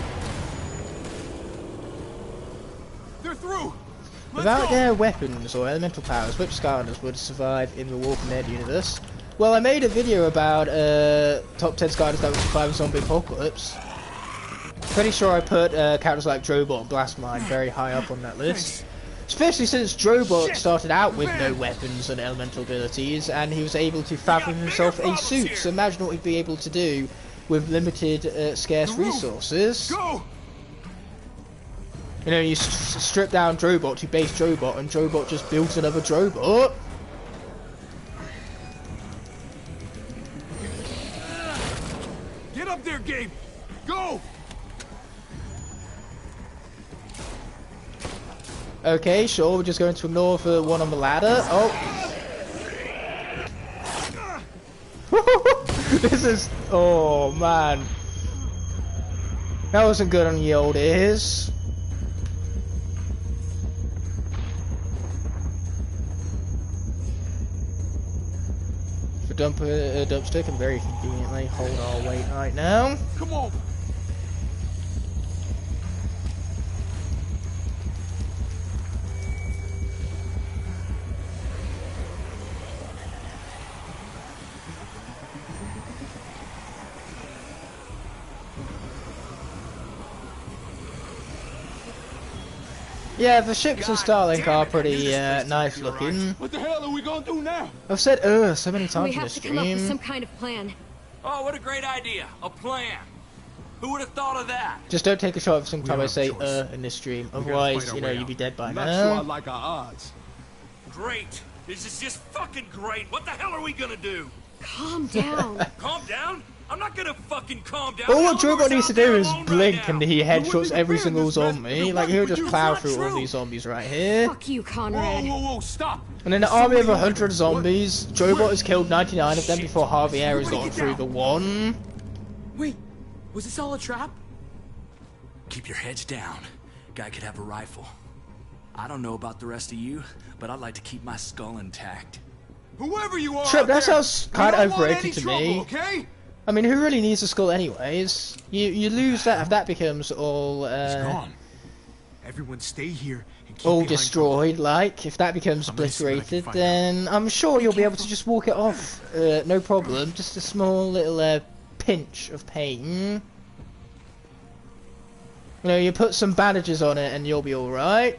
They're through! Without their weapons or elemental powers, which Skylanders would survive in the Walking Dead universe? Well, I made a video about top 10 Skylanders that would survive a zombie apocalypse. Pretty sure I put characters like Drobot and Blastmine very high up on that list. Especially since Drobot started out with no weapons and elemental abilities, and he was able to fathom himself a suit. So imagine what he'd be able to do with limited, scarce resources. Go! You know, you strip down Drobot to base Drobot, and Drobot just builds another Drobot. Get up there, Gabe! Go! Okay, sure, we're just going to ignore the one on the ladder. Oh! This is... oh, man. That wasn't good on the old ears. For dumpster can very conveniently hold our weight right now. Come on! Yeah, the ships in Starlink are pretty nice looking. What the hell are we gonna do now? I've said so many times We in have this to come up with stream. some kind of plan. Oh, what a great idea. A plan. Who would have thought of that? Just don't take a shot every single time I say choice. in this stream, gotta otherwise, fight you our know, way you'd out. be dead by I'm not sure I now. like our odds. Great. This is just fucking great. What the hell are we gonna do? Calm down. Calm down? I'm not gonna fucking calm down. All what Eleanor's Drobot needs to out there do is alone blink right and now. he wouldn't headshots even every be in single this mess zombie. if it Like, he'll wasn't just for plow you. through all True. these zombies right here. Fuck you, Whoa, Conrad. whoa, whoa, stop! And in an There's so army of many 100 weapons. zombies, Drobot has killed 99 of them before Harvey Air has Everybody gotten get through down. the one. Wait, was this all a trap? Keep your heads down. Guy could have a rifle. I don't know about the rest of you, but I'd like to keep my skull intact. Whoever you are, Trip, out that there, sounds we kinda don't want overrated any to trouble, me. Okay? I mean, who really needs a skull anyways? You lose that if that becomes all He's gone. Everyone stay here and keep all behind destroyed, like, if that becomes I'm gonna see what I can obliterated, find then I'm sure you'll be able to just walk it off, no problem. Just a small little pinch of pain. You know, you put some bandages on it and you'll be alright.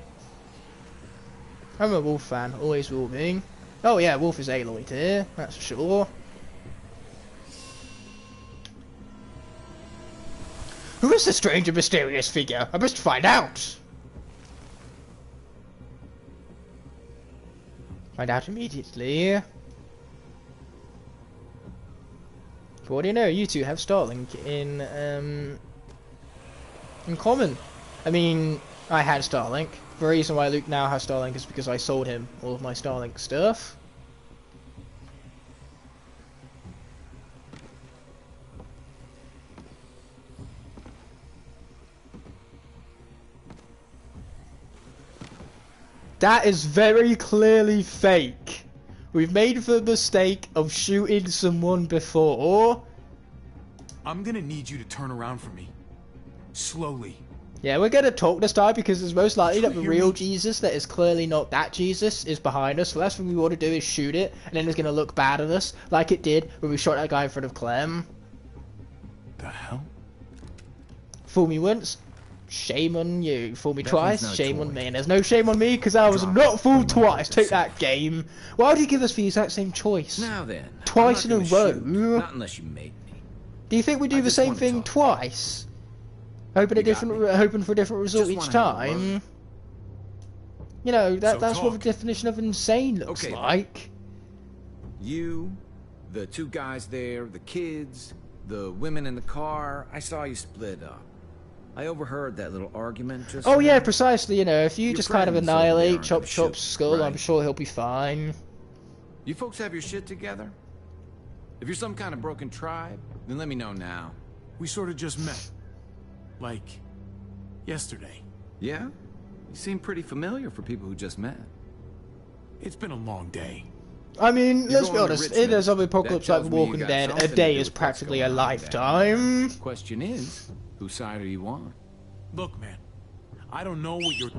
I'm a Wolf fan, always will be. Oh yeah, Wolf is Aloy here, that's for sure. Who is this strange and mysterious figure? I must find out! Find out immediately. For what do you know, you two have Starlink in common. I mean, I had Starlink. The reason why Luke now has Starlink is because I sold him all of my Starlink stuff. That is very clearly fake. We've made the mistake of shooting someone before. I'm gonna need you to turn around for me. Slowly. Yeah, we're gonna talk this time because it's most likely that the Hear real me? Jesus that is clearly not that Jesus is behind us. The last thing we want to do is shoot it, and then it's gonna look bad on us, like it did when we shot that guy in front of Clem. The hell? Fool me once, shame on you. Fool me That twice, one's not shame toy. on me. And there's no shame on me because I was Drop not it. fooled I'm not twice. gonna Take that game. Why would you give us the exact same choice? Now then. Twice I'm in not a gonna row? shoot, Not unless you make me. Do you think we do I the just same wanna thing talk. twice? Hoping You got me. hoping for a different result Just each wanna have a time. You know, So that's what the talk. definition of insane looks Okay. like. You, the two guys there, the kids, the women in the car, I saw you split up. I overheard that little argument just Oh yeah, now. precisely, you know, if you Your just kind of friends certainly annihilate aren't Chop gonna Chop's shoot, skull, I'm right? sure he'll be fine. You folks have your shit together? If you're some kind of broken tribe, then let me know now. We sort of just met. Like, yesterday. Yeah? You seem pretty familiar for people who just met. It's been a long day. I mean, You're let's be going to honest, in Richmond. a zombie apocalypse like That The tells me you Walking got Dead, something a to day do is with what's practically a going on down lifetime. there. Question is, whose side are you on? Look, man, I don't know what you're...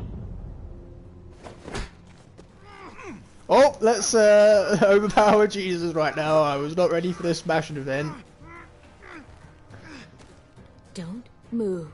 Oh, let's overpower Jesus right now. I was not ready for this smashing event. Don't move.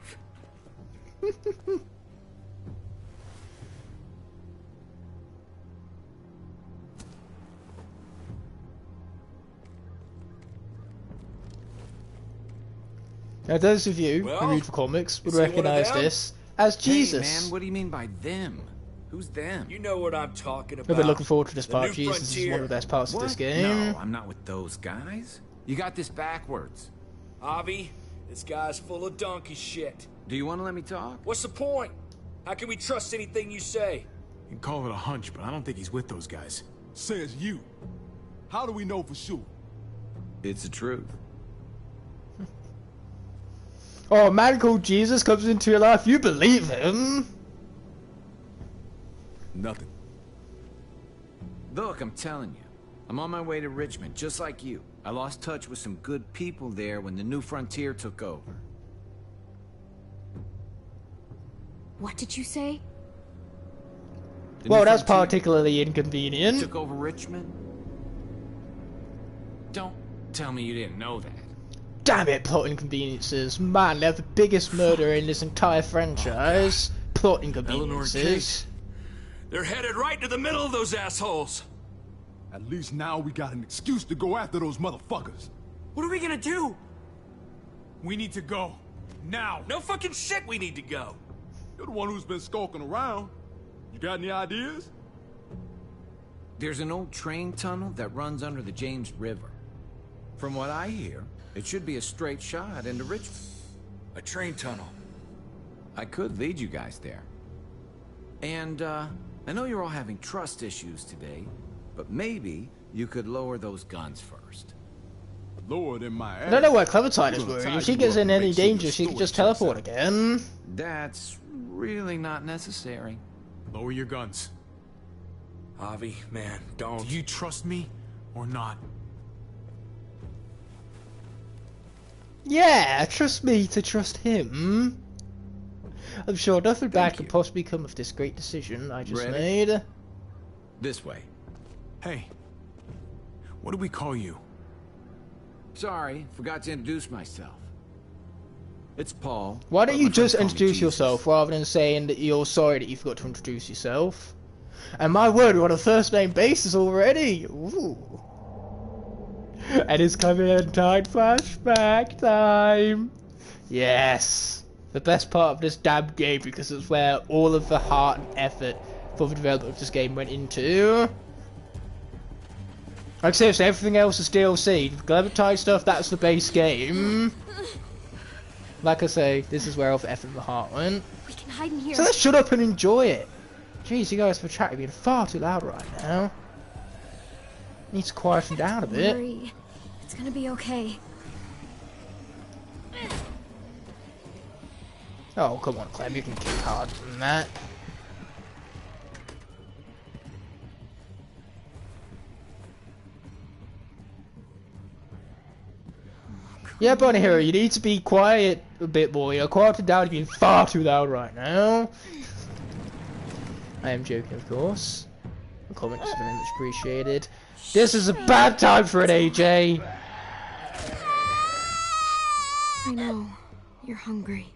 Now, those of you Well, who read for comics would is he one of recognize them? this as Jesus. Hey, man, what do you mean by them? Who's them? You know what I'm talking about. I've been looking forward to this The part. new Jesus is frontier. one of the best parts What? of this game. No, I'm not with those guys. You got this backwards. Avi, this guy's full of donkey shit. Do you want to let me talk? What's the point? How can we trust anything you say? You can call it a hunch, but I don't think he's with those guys. Says you. How do we know for sure? It's the truth. Oh, a man called Jesus comes into your life, you believe him? Nothing. Look, I'm telling you. I'm on my way to Richmond, just like you. I lost touch with some good people there when the new frontier took over. What did you say? The Well, new that's frontier particularly inconvenient. took over Richmond? Don't tell me you didn't know that. Damn it, plot inconveniences. Man, they're the biggest murder in this entire franchise. Plot Eleanor and Kate. inconveniences. They're headed right to the middle of those assholes. At least now we got an excuse to go after those motherfuckers. What are we gonna do? We need to go. Now! No fucking shit we need to go. You're the one who's been skulking around. You got any ideas? There's an old train tunnel that runs under the James River. From what I hear, it should be a straight shot into Richmond. A train tunnel. I could lead you guys there. And, I know you're all having trust issues today, but maybe you could lower those guns first. Lower than my ass. I don't know why Clementine is We're gonna worried. tie If she you gets up in and any make sure your danger, she can story just checks teleport out. again. That's really not necessary. Lower your guns. Avi, man, don't. Do you trust me or not? Yeah, trust me to trust him. I'm sure nothing bad could possibly come of this great decision I just Ready? made. This way. Hey, what do we call you? Sorry, forgot to introduce myself. It's Paul. Why don't but you my friends just call me introduce Jesus. yourself rather than saying that you're sorry that you forgot to introduce yourself? And my word, we're on a first name basis already! Ooh. And it's Clementine flashback time! Yes! The best part of this damn game because it's where all of the heart and effort for the development of this game went into. Like seriously, everything else is DLC. The Clementine stuff, that's the base game. Like I say, this is where all the effort and the heart went. We can hide in here. So let's shut up and enjoy it. Jeez, you guys for chat are being far too loud right now. Need to quieten down a Don't bit. worry. It's gonna be okay. Oh, come on, Clem, you can kick harder than that. Yeah, Bunny Hero, you need to be quiet a bit more. You're quieted down, you're being far too loud right now. I am joking, of course. The comments are very much appreciated. This is a bad time for an AJ. I know. You're hungry.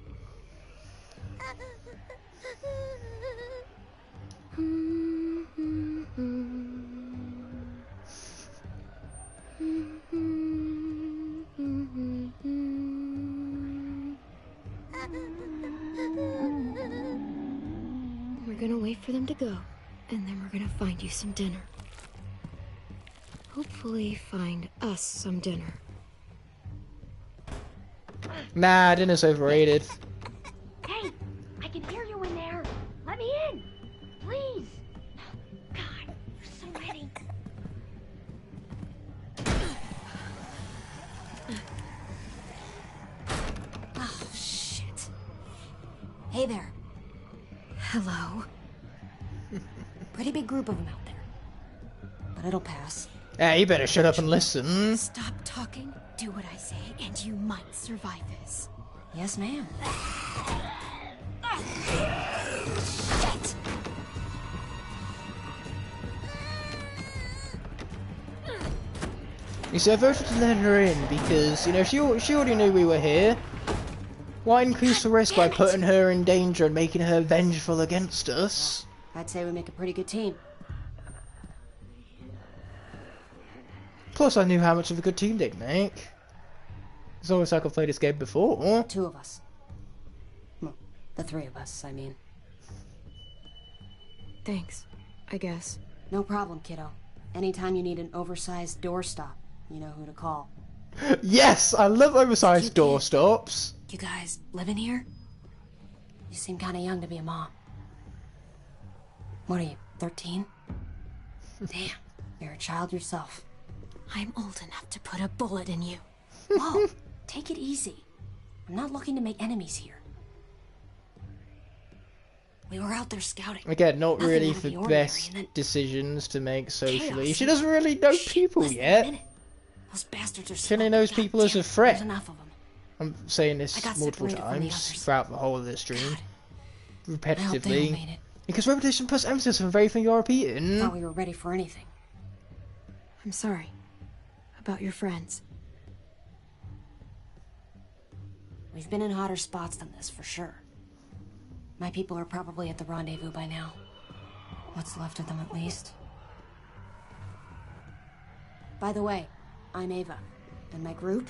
We're gonna wait for them to go. and then we're gonna find you some dinner. Hopefully find us some dinner. Nah, dinner's overrated. Hey, I can hear you in there. Let me in, please. God, you're so ready. Oh, shit. Hey there. Hello. Pretty big group of them out there. But it'll pass. Yeah, you better shut up and listen. Stop talking, do what I say, and you might survive this. Yes, ma'am. Shit! You see, I voted to let her in because, you know, she already knew we were here. Why increase the risk by putting her in danger and making her vengeful against us? I'd say we make a pretty good team. Plus, I knew how much of a good team they'd make. It's almost like I've played this game before. 2 of us. Well, the 3 of us, I mean. Thanks, I guess. No problem, kiddo. Anytime you need an oversized doorstop, you know who to call. Yes, I love oversized doorstops. You guys living here? You seem kind of young to be a mom. What are you, 13? Damn, you're a child yourself. I'm old enough to put a bullet in you. Whoa, take it easy. I'm not looking to make enemies here. We were out there scouting. Again, not Nothing really out of the the ordinary, best and then decisions to make socially. chaos. She doesn't really know people less than a yet. minute. Those bastards are She only slow. knows God people as damn a it, threat. There's enough of them. I'm saying I this got multiple separated from the times others. throughout the whole of this stream. I hope they all Repetitively. made it. Because repetition puts emphasis on the very thing you're repeating. Thought we were ready for anything. I'm sorry. About your friends. We've been in hotter spots than this, for sure. My people are probably at the rendezvous by now. What's left of them, at least. By the way, I'm Ava. And my group,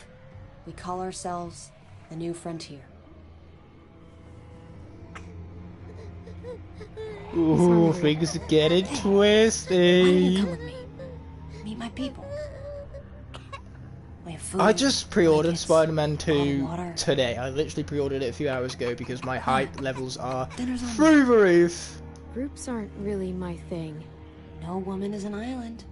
we call ourselves the New Frontier. Ooh, things are getting Why don't twisty. you come with me? Meet my people. We have food, I just pre-ordered blankets, Spider-Man bottled 2 water. today. I literally pre-ordered it a few hours ago because my hype levels are Dinner's on me. through the roof. Groups aren't really my thing. No woman is an island.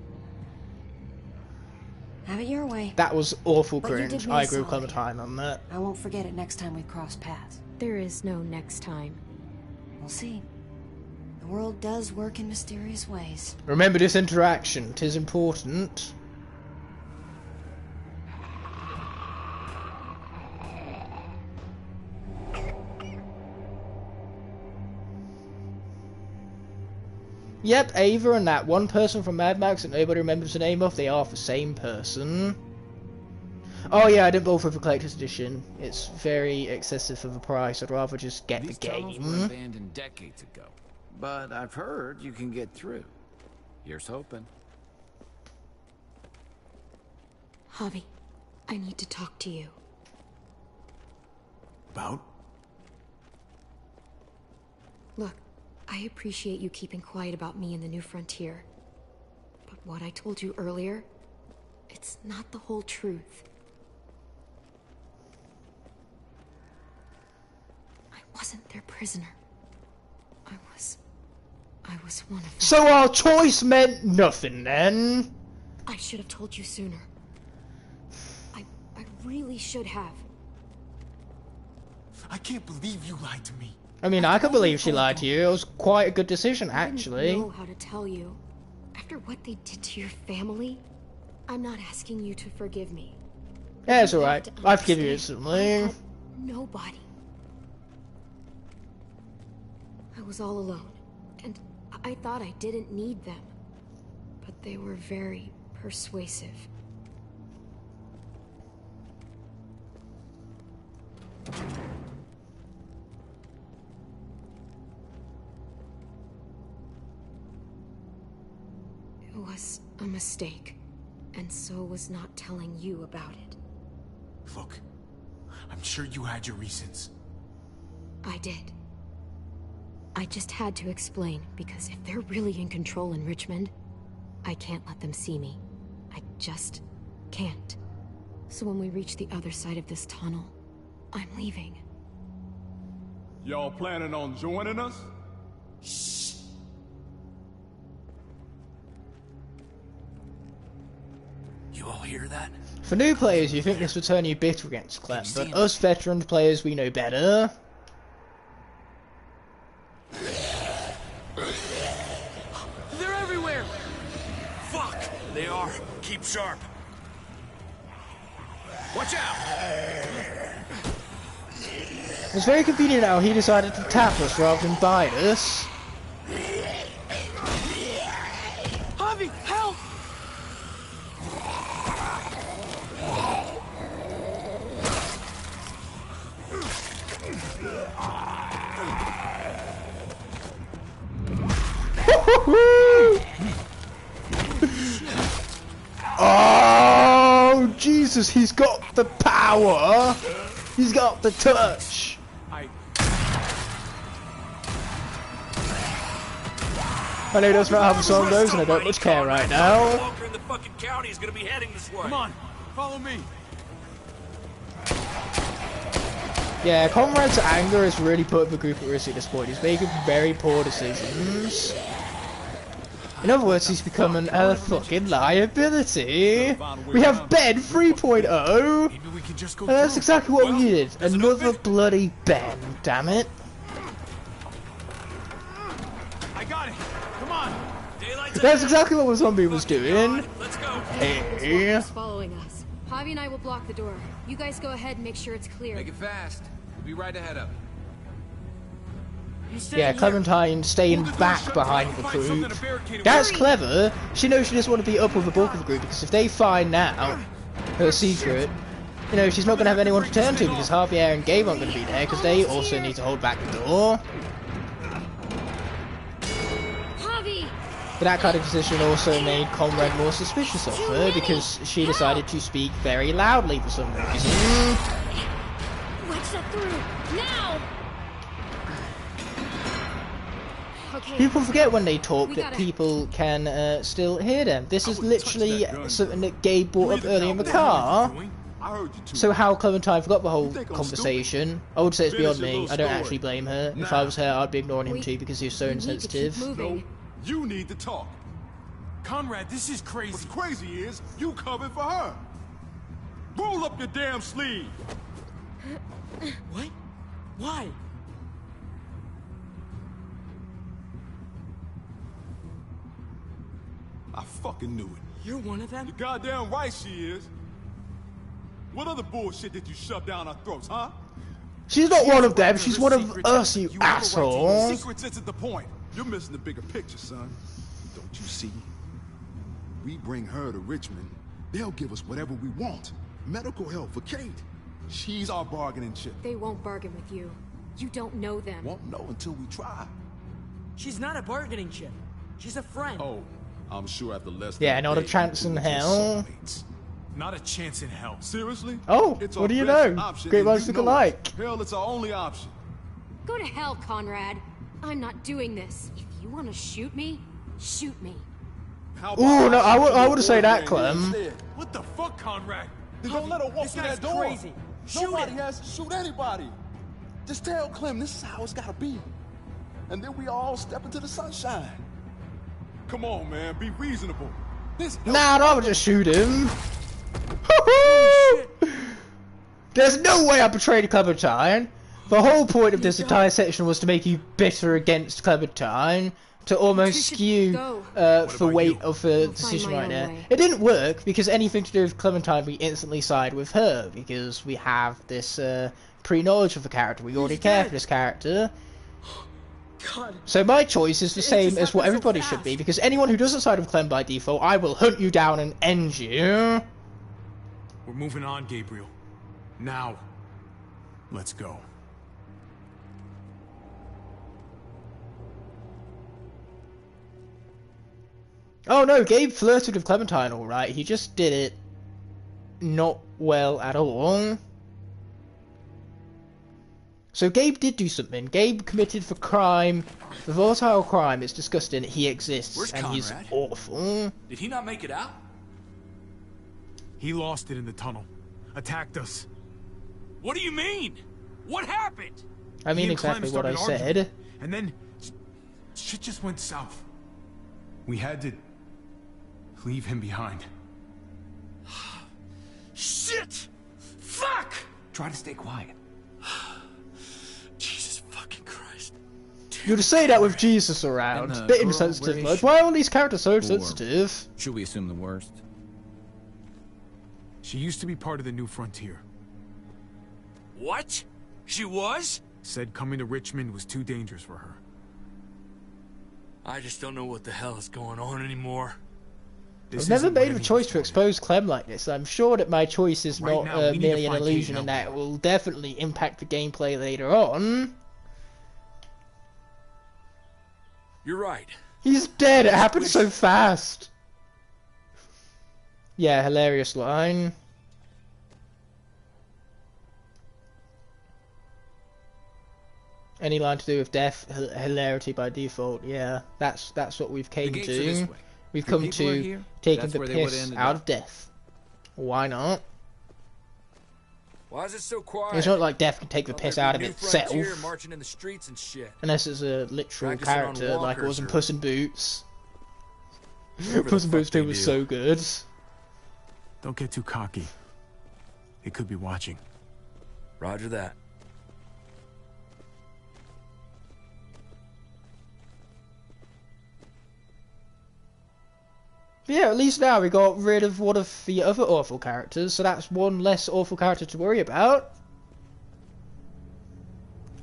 Have it your way. That was awful But you did cringe. me a I agree with solid. Clementine on that. I won't forget it next time we cross paths. There is no next time. We'll see. The world does work in mysterious ways. Remember this interaction. 'Tis important. Yep, Ava and that one person from Mad Max that nobody remembers the name of, they are the same person. Oh yeah, I didn't bother with the collector's edition. It's very excessive for the price. I'd rather just get These the tunnels were game. abandoned decades ago, but I've heard you can get through. Here's hoping. Javi, I need to talk to you. About? Look, I appreciate you keeping quiet about me and the New Frontier. But what I told you earlier, it's not the whole truth. I wasn't their prisoner. I was one of them. So our choice meant nothing then? I should have told you sooner. I really should have. I can't believe you lied to me. I mean, I can believe she lied to you. It was quite a good decision, I didn't actually. know how to tell you. After what they did to your family, I'm not asking you to forgive me. Yeah, it's You have alright. to I forgive you understand, instantly. I had nobody. I was all alone, and I thought I didn't need them. But they were very persuasive. It was a mistake, and so was not telling you about it. Look, I'm sure you had your reasons. I did. I just had to explain, because if they're really in control in Richmond, I can't let them see me. I just can't. So when we reach the other side of this tunnel, I'm leaving. Y'all planning on joining us? You all hear that? For new players, you think this would turn you bitter against Clem, but us veteran players, we know better. They're everywhere! Fuck! They are. Keep sharp. Watch out! It's very convenient how he decided to tap us rather than bite us. Javi, help! Oh, Jesus, he's got the power. He's got the touch. I know that's not how the song goes, and I don't much care right now. Walker in the fucking county is gonna be heading this way. Come on, follow me. Yeah, Conrad's anger has really put the group at risk at this point. He's making very poor decisions. In other words, he's becoming a fucking liability. We have Ben 3.0. And that's exactly what we needed. Another bloody Ben, damn it. I got it. Come on. That's exactly what the zombie was doing. Let's go. Hey. Following us. Javi and I will block the door. You guys go ahead and make sure it's clear. Make it fast. We'll be right ahead of you. Yeah, Clementine staying back behind the group. That's clever. She knows she doesn't want to be up with the bulk of the group, because if they find out her secret, you know, she's not going to have anyone to turn to, because Javier and Gabe aren't going to be there, because they also need to hold back the door. Javi! But that kind of decision also made Conrad more suspicious of her, because she decided to speak very loudly for some reason. Watch that through! Now! Okay. People forget when they talk that people can still hear them. This is literally something that Gabe brought up earlier in the car. So how Clementine forgot the whole conversation, I would say it's beyond me. I don't actually blame her. If I was her, I'd be ignoring him too, because he was so insensitive. No, you need to talk. Conrad, this is crazy. What's crazy is you covered for her. Roll up your damn sleeve. What? Why? I fucking knew it. You're one of them? You're goddamn right she is. What other bullshit did you shove down our throats, huh? She's not one of them, she's one of us, you asshole. Secrets isn't the point. You're missing the bigger picture, son. Don't you see? We bring her to Richmond, they'll give us whatever we want. Medical help for Kate. She's our bargaining chip. They won't bargain with you. You don't know them. Won't know until we try. She's not a bargaining chip. She's a friend. Oh, I'm sure after less Yeah, than not a chance in hell. Not a chance in hell. Seriously? Oh, it's what do you best know? option, Great and minds you think know it. alike. Hell, it's our only option. Go to hell, Conrad. I'm not doing this. If you want to shoot me, shoot me. Ooh, no, I would say that, Clem. What the fuck, Conrad? Then don't let her walk This through guy's that door. crazy. Shoot Nobody him. has to shoot anybody. Just tell Clem this is how it's gotta be. And then we all step into the sunshine. Come on, man, be reasonable. This Nah, I would just shoot him. There's no way I betrayed Clementine. The whole point of this entire section was to make you bitter against Clementine, to almost skew the weight of the decision right there. It didn't work, because anything to do with Clementine, we instantly side with her, because we have this pre-knowledge of the character. We already care for this character. God. So my choice is the same as what everybody should be, because anyone who doesn't side with Clem by default, I will hunt you down and end you. We're moving on, Gabriel. Now, let's go. Oh no, Gabe flirted with Clementine alright, he just did it not well at all. So Gabe did do something. Gabe committed for crime, for volatile crime. It's disgusting. He exists, Where's and he's Conrad? awful. Did he not make it out? He lost it in the tunnel. Attacked us. What do you mean? What happened? I mean He and Clem exactly what I started said. arguing, and then shit just went south. We had to leave him behind. Shit! Fuck! Try to stay quiet. Jesus fucking Christ. You'd say that with Jesus around. And the Bit girl, insensitive, where is much. she? Why are all these characters so Or sensitive? Should we assume the worst? She used to be part of the New Frontier. What? She was? Said coming to Richmond was too dangerous for her. I just don't know what the hell is going on anymore. This I've never isn't made what a choice to anyone's expose Clem like this. I'm sure that my choice is Right not now, we need to merely an find Kate illusion, and and that it will definitely impact the gameplay later on. You're right. He's dead. It happened so fast. Yeah, hilarious line. Any line to do with death, hilarity by default. Yeah, that's what we've came gates are this to. way. We've Your come people are to here? taking That's the where they would've piss ended out up. of death. Why not? Why is it so quiet? It's not like death can take the piss out of New itself. Frontier marching in the streets and shit. Unless it's a literal Practicing on character like it was in walkers Puss in Boots. Whatever the Puss in fuck Boots 2 they was do. so good. Don't get too cocky. They could be watching. Roger that. Yeah, at least now we got rid of one of the other awful characters, so that's one less awful character to worry about.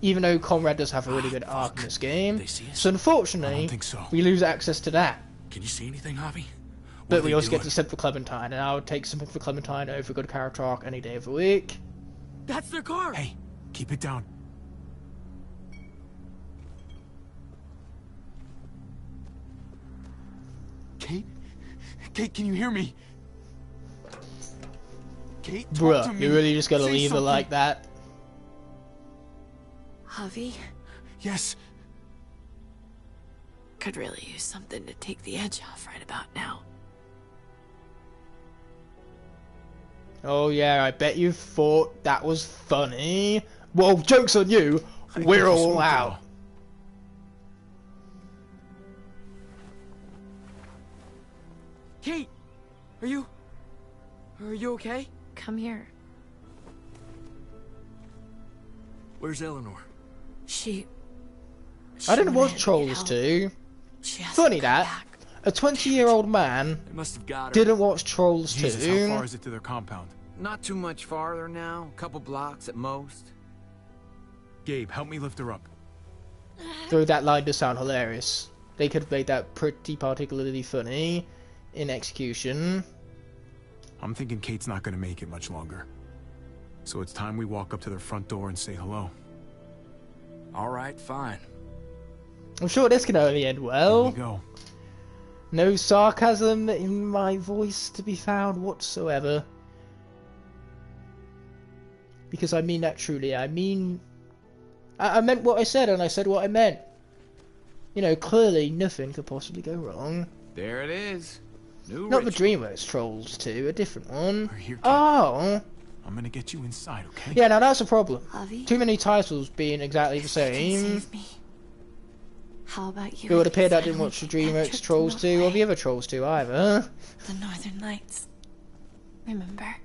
Even though Conrad does have a really good arc in this game. They see us? So unfortunately, I don't think so. we lose access to that. Can you see anything, Javi? But we also get to send for Clementine, and I would take something for Clementine over a good character arc any day of the week. That's their car! Hey, keep it down. Kate? Kate, can you hear me? Kate, talk to Bruh, me. you really just gotta Say leave her something. like that? Javi Yes. could really use something to take the edge off right about now. Oh yeah, I bet you thought that was funny. Well, joke's on you. We're all out. Kate! Are you okay? Come here. Where's Eleanor? She I didn't watch meant Trolls help. 2. She has Funny to come that. back. A 20-year-old man They must have got her. didn't watch Trolls 2. Jesus, how far is it to their compound? Not too much farther now. A couple blocks at most. Gabe, help me lift her up. Though that line does sound hilarious. They could have made that pretty particularly funny in execution. I'm thinking Kate's not gonna make it much longer. So it's time we walk up to their front door and say hello. All right, fine. I'm sure this can only end Here well. we go. No sarcasm in my voice to be found whatsoever. Because I mean that truly. I mean... I meant what I said, and I said what I meant. You know, clearly nothing could possibly go wrong. There it is. New Not the Richmond. DreamWorks Trolls 2, a different one. We're here, Kate. Oh! I'm gonna get you inside, okay? Yeah, now that's a problem. Javi, Too many titles being exactly the if you can same. save me. How about you? It would and appear me that I didn't finally watch the take that DreamWorks trip to Trolls 2 or Norway? the other Trolls 2 either. The Northern Lights. Remember?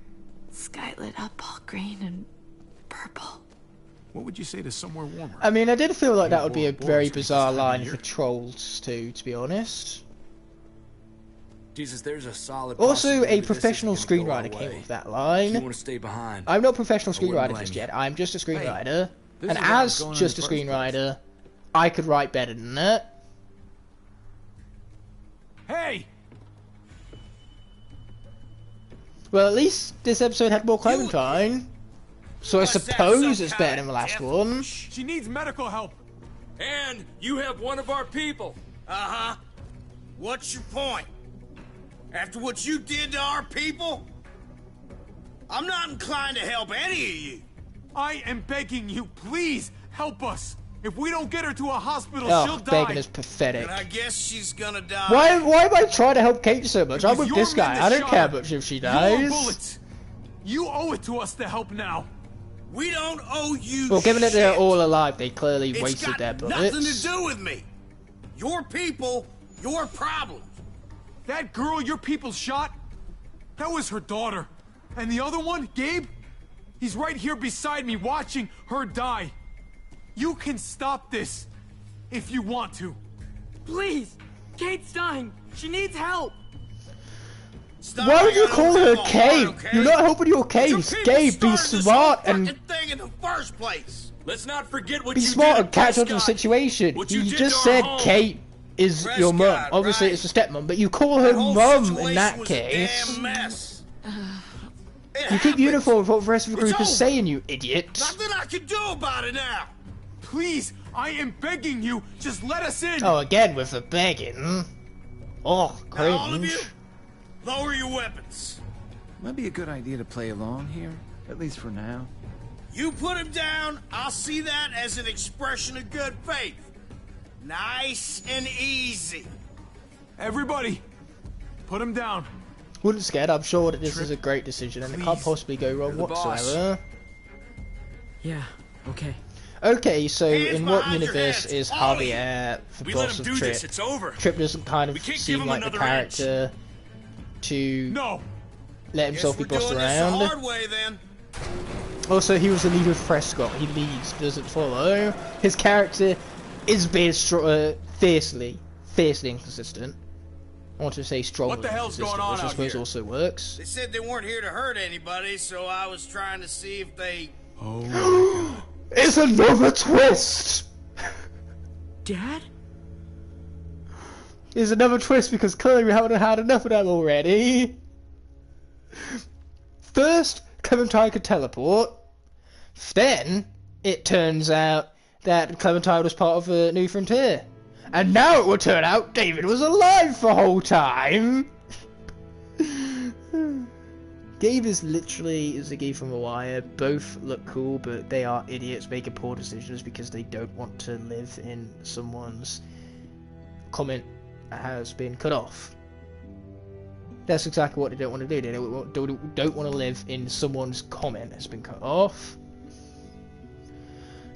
Sky lit up all green and purple. What would you say to somewhere warmer? I mean, I did feel like that would be a Boy, very boys, bizarre this time of line year. for Trolls 2, to be honest. Jesus, there's a solid. Also, possibility a this professional isn't gonna go our screenwriter came way. up with that You line. want to stay behind. I'm not a professional I wouldn't screenwriter blame just you. yet. I'm just a screenwriter. this And is why I was as going in just a the first screenwriter, I could write better than that. Hey! Well, at least this episode had more Clementine. So I What's that, suppose some it's kind better of than the last devil? one. She needs medical help! And you have one of our people. Uh-huh. What's your point? After what you did to our people? I'm not inclined to help any of you. I am begging you, please help us. If we don't get her to a hospital, she'll die. Begging is pathetic. And I guess she's gonna die. Why am I trying to help Kate so much? I'm with Because this you're guy. men I that don't shot care her. much if she Your dies. bullets. You owe it to us to help now. We don't owe you Well, given that shit. they're all alive, they clearly It's wasted got their bullets. nothing to do with me. Your people, your problems. That girl your people shot, that was her daughter. And the other one, Gabe, he's right here beside me watching her die. You can stop this if you want to. Please! Kate's dying! She needs help! Stop Why would you bringing call up her that Kate? hard, okay? You're not helping your Your case. people Gabe, be started this smart whole and fucking thing in the first place. Let's not forget what be you smart did and at catch on to the Prescott. situation. What you You did just to our said home. Kate is your mum. Prescott, Obviously, right. it's a stepmom, but you call her That whole mum situation in that was case. a damn mess. It You keep happens. uniform with what the rest of the It's group is over. saying, you idiot. Nothing I can do about it now. Please, I am begging you, just let us in. Oh, again with the begging. Oh, Now, all of you, cringe. lower your weapons. Might be a good idea to play along here, at least for now. You put him down, I'll see that as an expression of good faith. Nice and easy. Everybody, put him down. Wouldn't scared, I'm sure that this is a great decision and it can't possibly go wrong You're the boss. whatsoever. Yeah, okay. Okay, so Hands in what behind your universe heads, is all of you. Javier the We boss let him of do Trip? this, it's over. Trip doesn't kind of We can't give seem him like the another character to No. let himself Guess be we're bossed doing this the around. hard way then. Also, he was the leader of Prescott. He leads, doesn't follow. His character is being fiercely inconsistent. I want to say strongly What the hell's inconsistent, going on which I out suppose here? also works. They said they weren't here to hurt anybody, so I was trying to see if they... Oh my god. It's another twist! Dad? There's another twist because clearly we haven't had enough of them already. First, Clementine could teleport. Then, it turns out that Clementine was part of the New Frontier. And now it will turn out David was alive the whole time! Gabe is literally Ziggy from The Wire. Both look cool, but they are idiots making poor decisions because they don't want to live in someone's comment has been cut off. That's exactly what they don't want to do. They don't want to live in someone's comment has been cut off.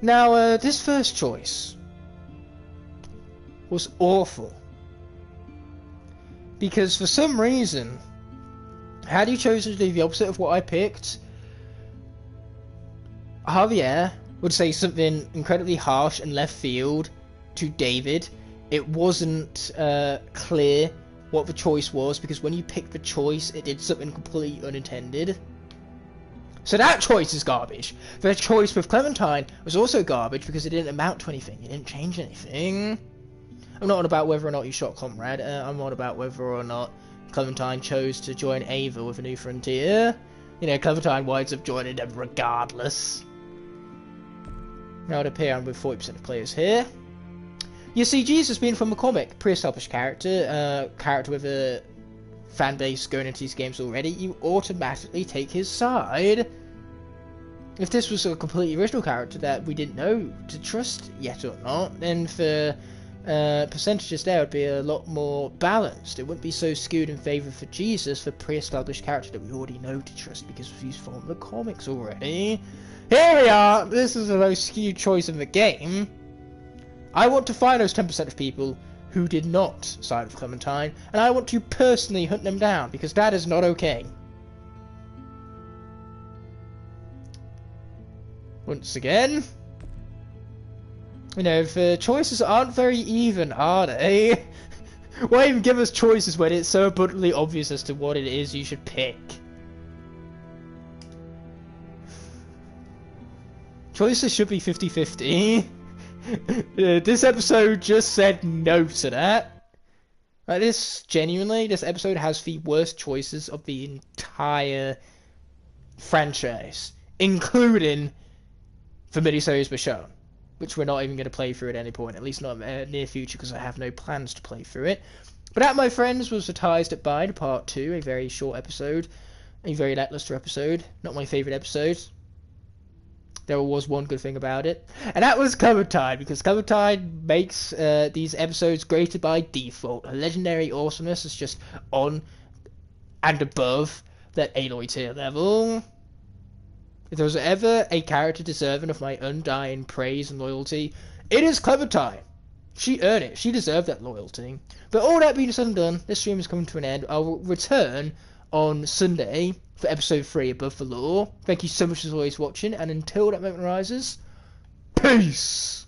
Now, this first choice was awful. Because for some reason, had he chosen to do the opposite of what I picked, Javier would say something incredibly harsh and left field to David. It wasn't clear what the choice was, because when you picked the choice, it did something completely unintended. So that choice is garbage. The choice with Clementine was also garbage because it didn't amount to anything. It didn't change anything. I'm not on about whether or not you shot Comrade. I'm on about whether or not Clementine chose to join Ava with a New Frontier. You know, Clementine winds up joining them regardless. Now it would appear I'm with 40% of players here. You see, Jesus being from a comic, pre-established character, character with a fan base going into these games already, you automatically take his side. If this was a completely original character that we didn't know to trust yet or not, then for percentages there would be a lot more balanced. It wouldn't be so skewed in favour for Jesus, for pre-established character that we already know to trust because he's from the comics already. Here we are! This is the most skewed choice in the game. I want to find those 10% of people who did not side with Clementine, and I want to personally hunt them down, because that is not okay. Once again, you know, the choices aren't very even, are they? Why even give us choices when it's so abundantly obvious as to what it is you should pick? Choices should be 50-50. This episode just said no to that. Like, this episode has the worst choices of the entire franchise, including the miniseries Michonne, which we're not even going to play through at any point, at least not in the near future, because I have no plans to play through it. But that, my friends, was the Ties That Bind Part 2, a very short episode, a very lackluster episode, not my favourite episode. there was one good thing about it, and that was Clementine, because Clementine makes these episodes greater by default. Her legendary awesomeness is just on and above that Aloy tier level. If there was ever a character deserving of my undying praise and loyalty, it is Clementine. She earned it. She deserved that loyalty. But all that being said and done, this stream is coming to an end. I will return on Sunday for episode 3, Above the Law. Thank you so much as always for watching, and until that moment arises, peace!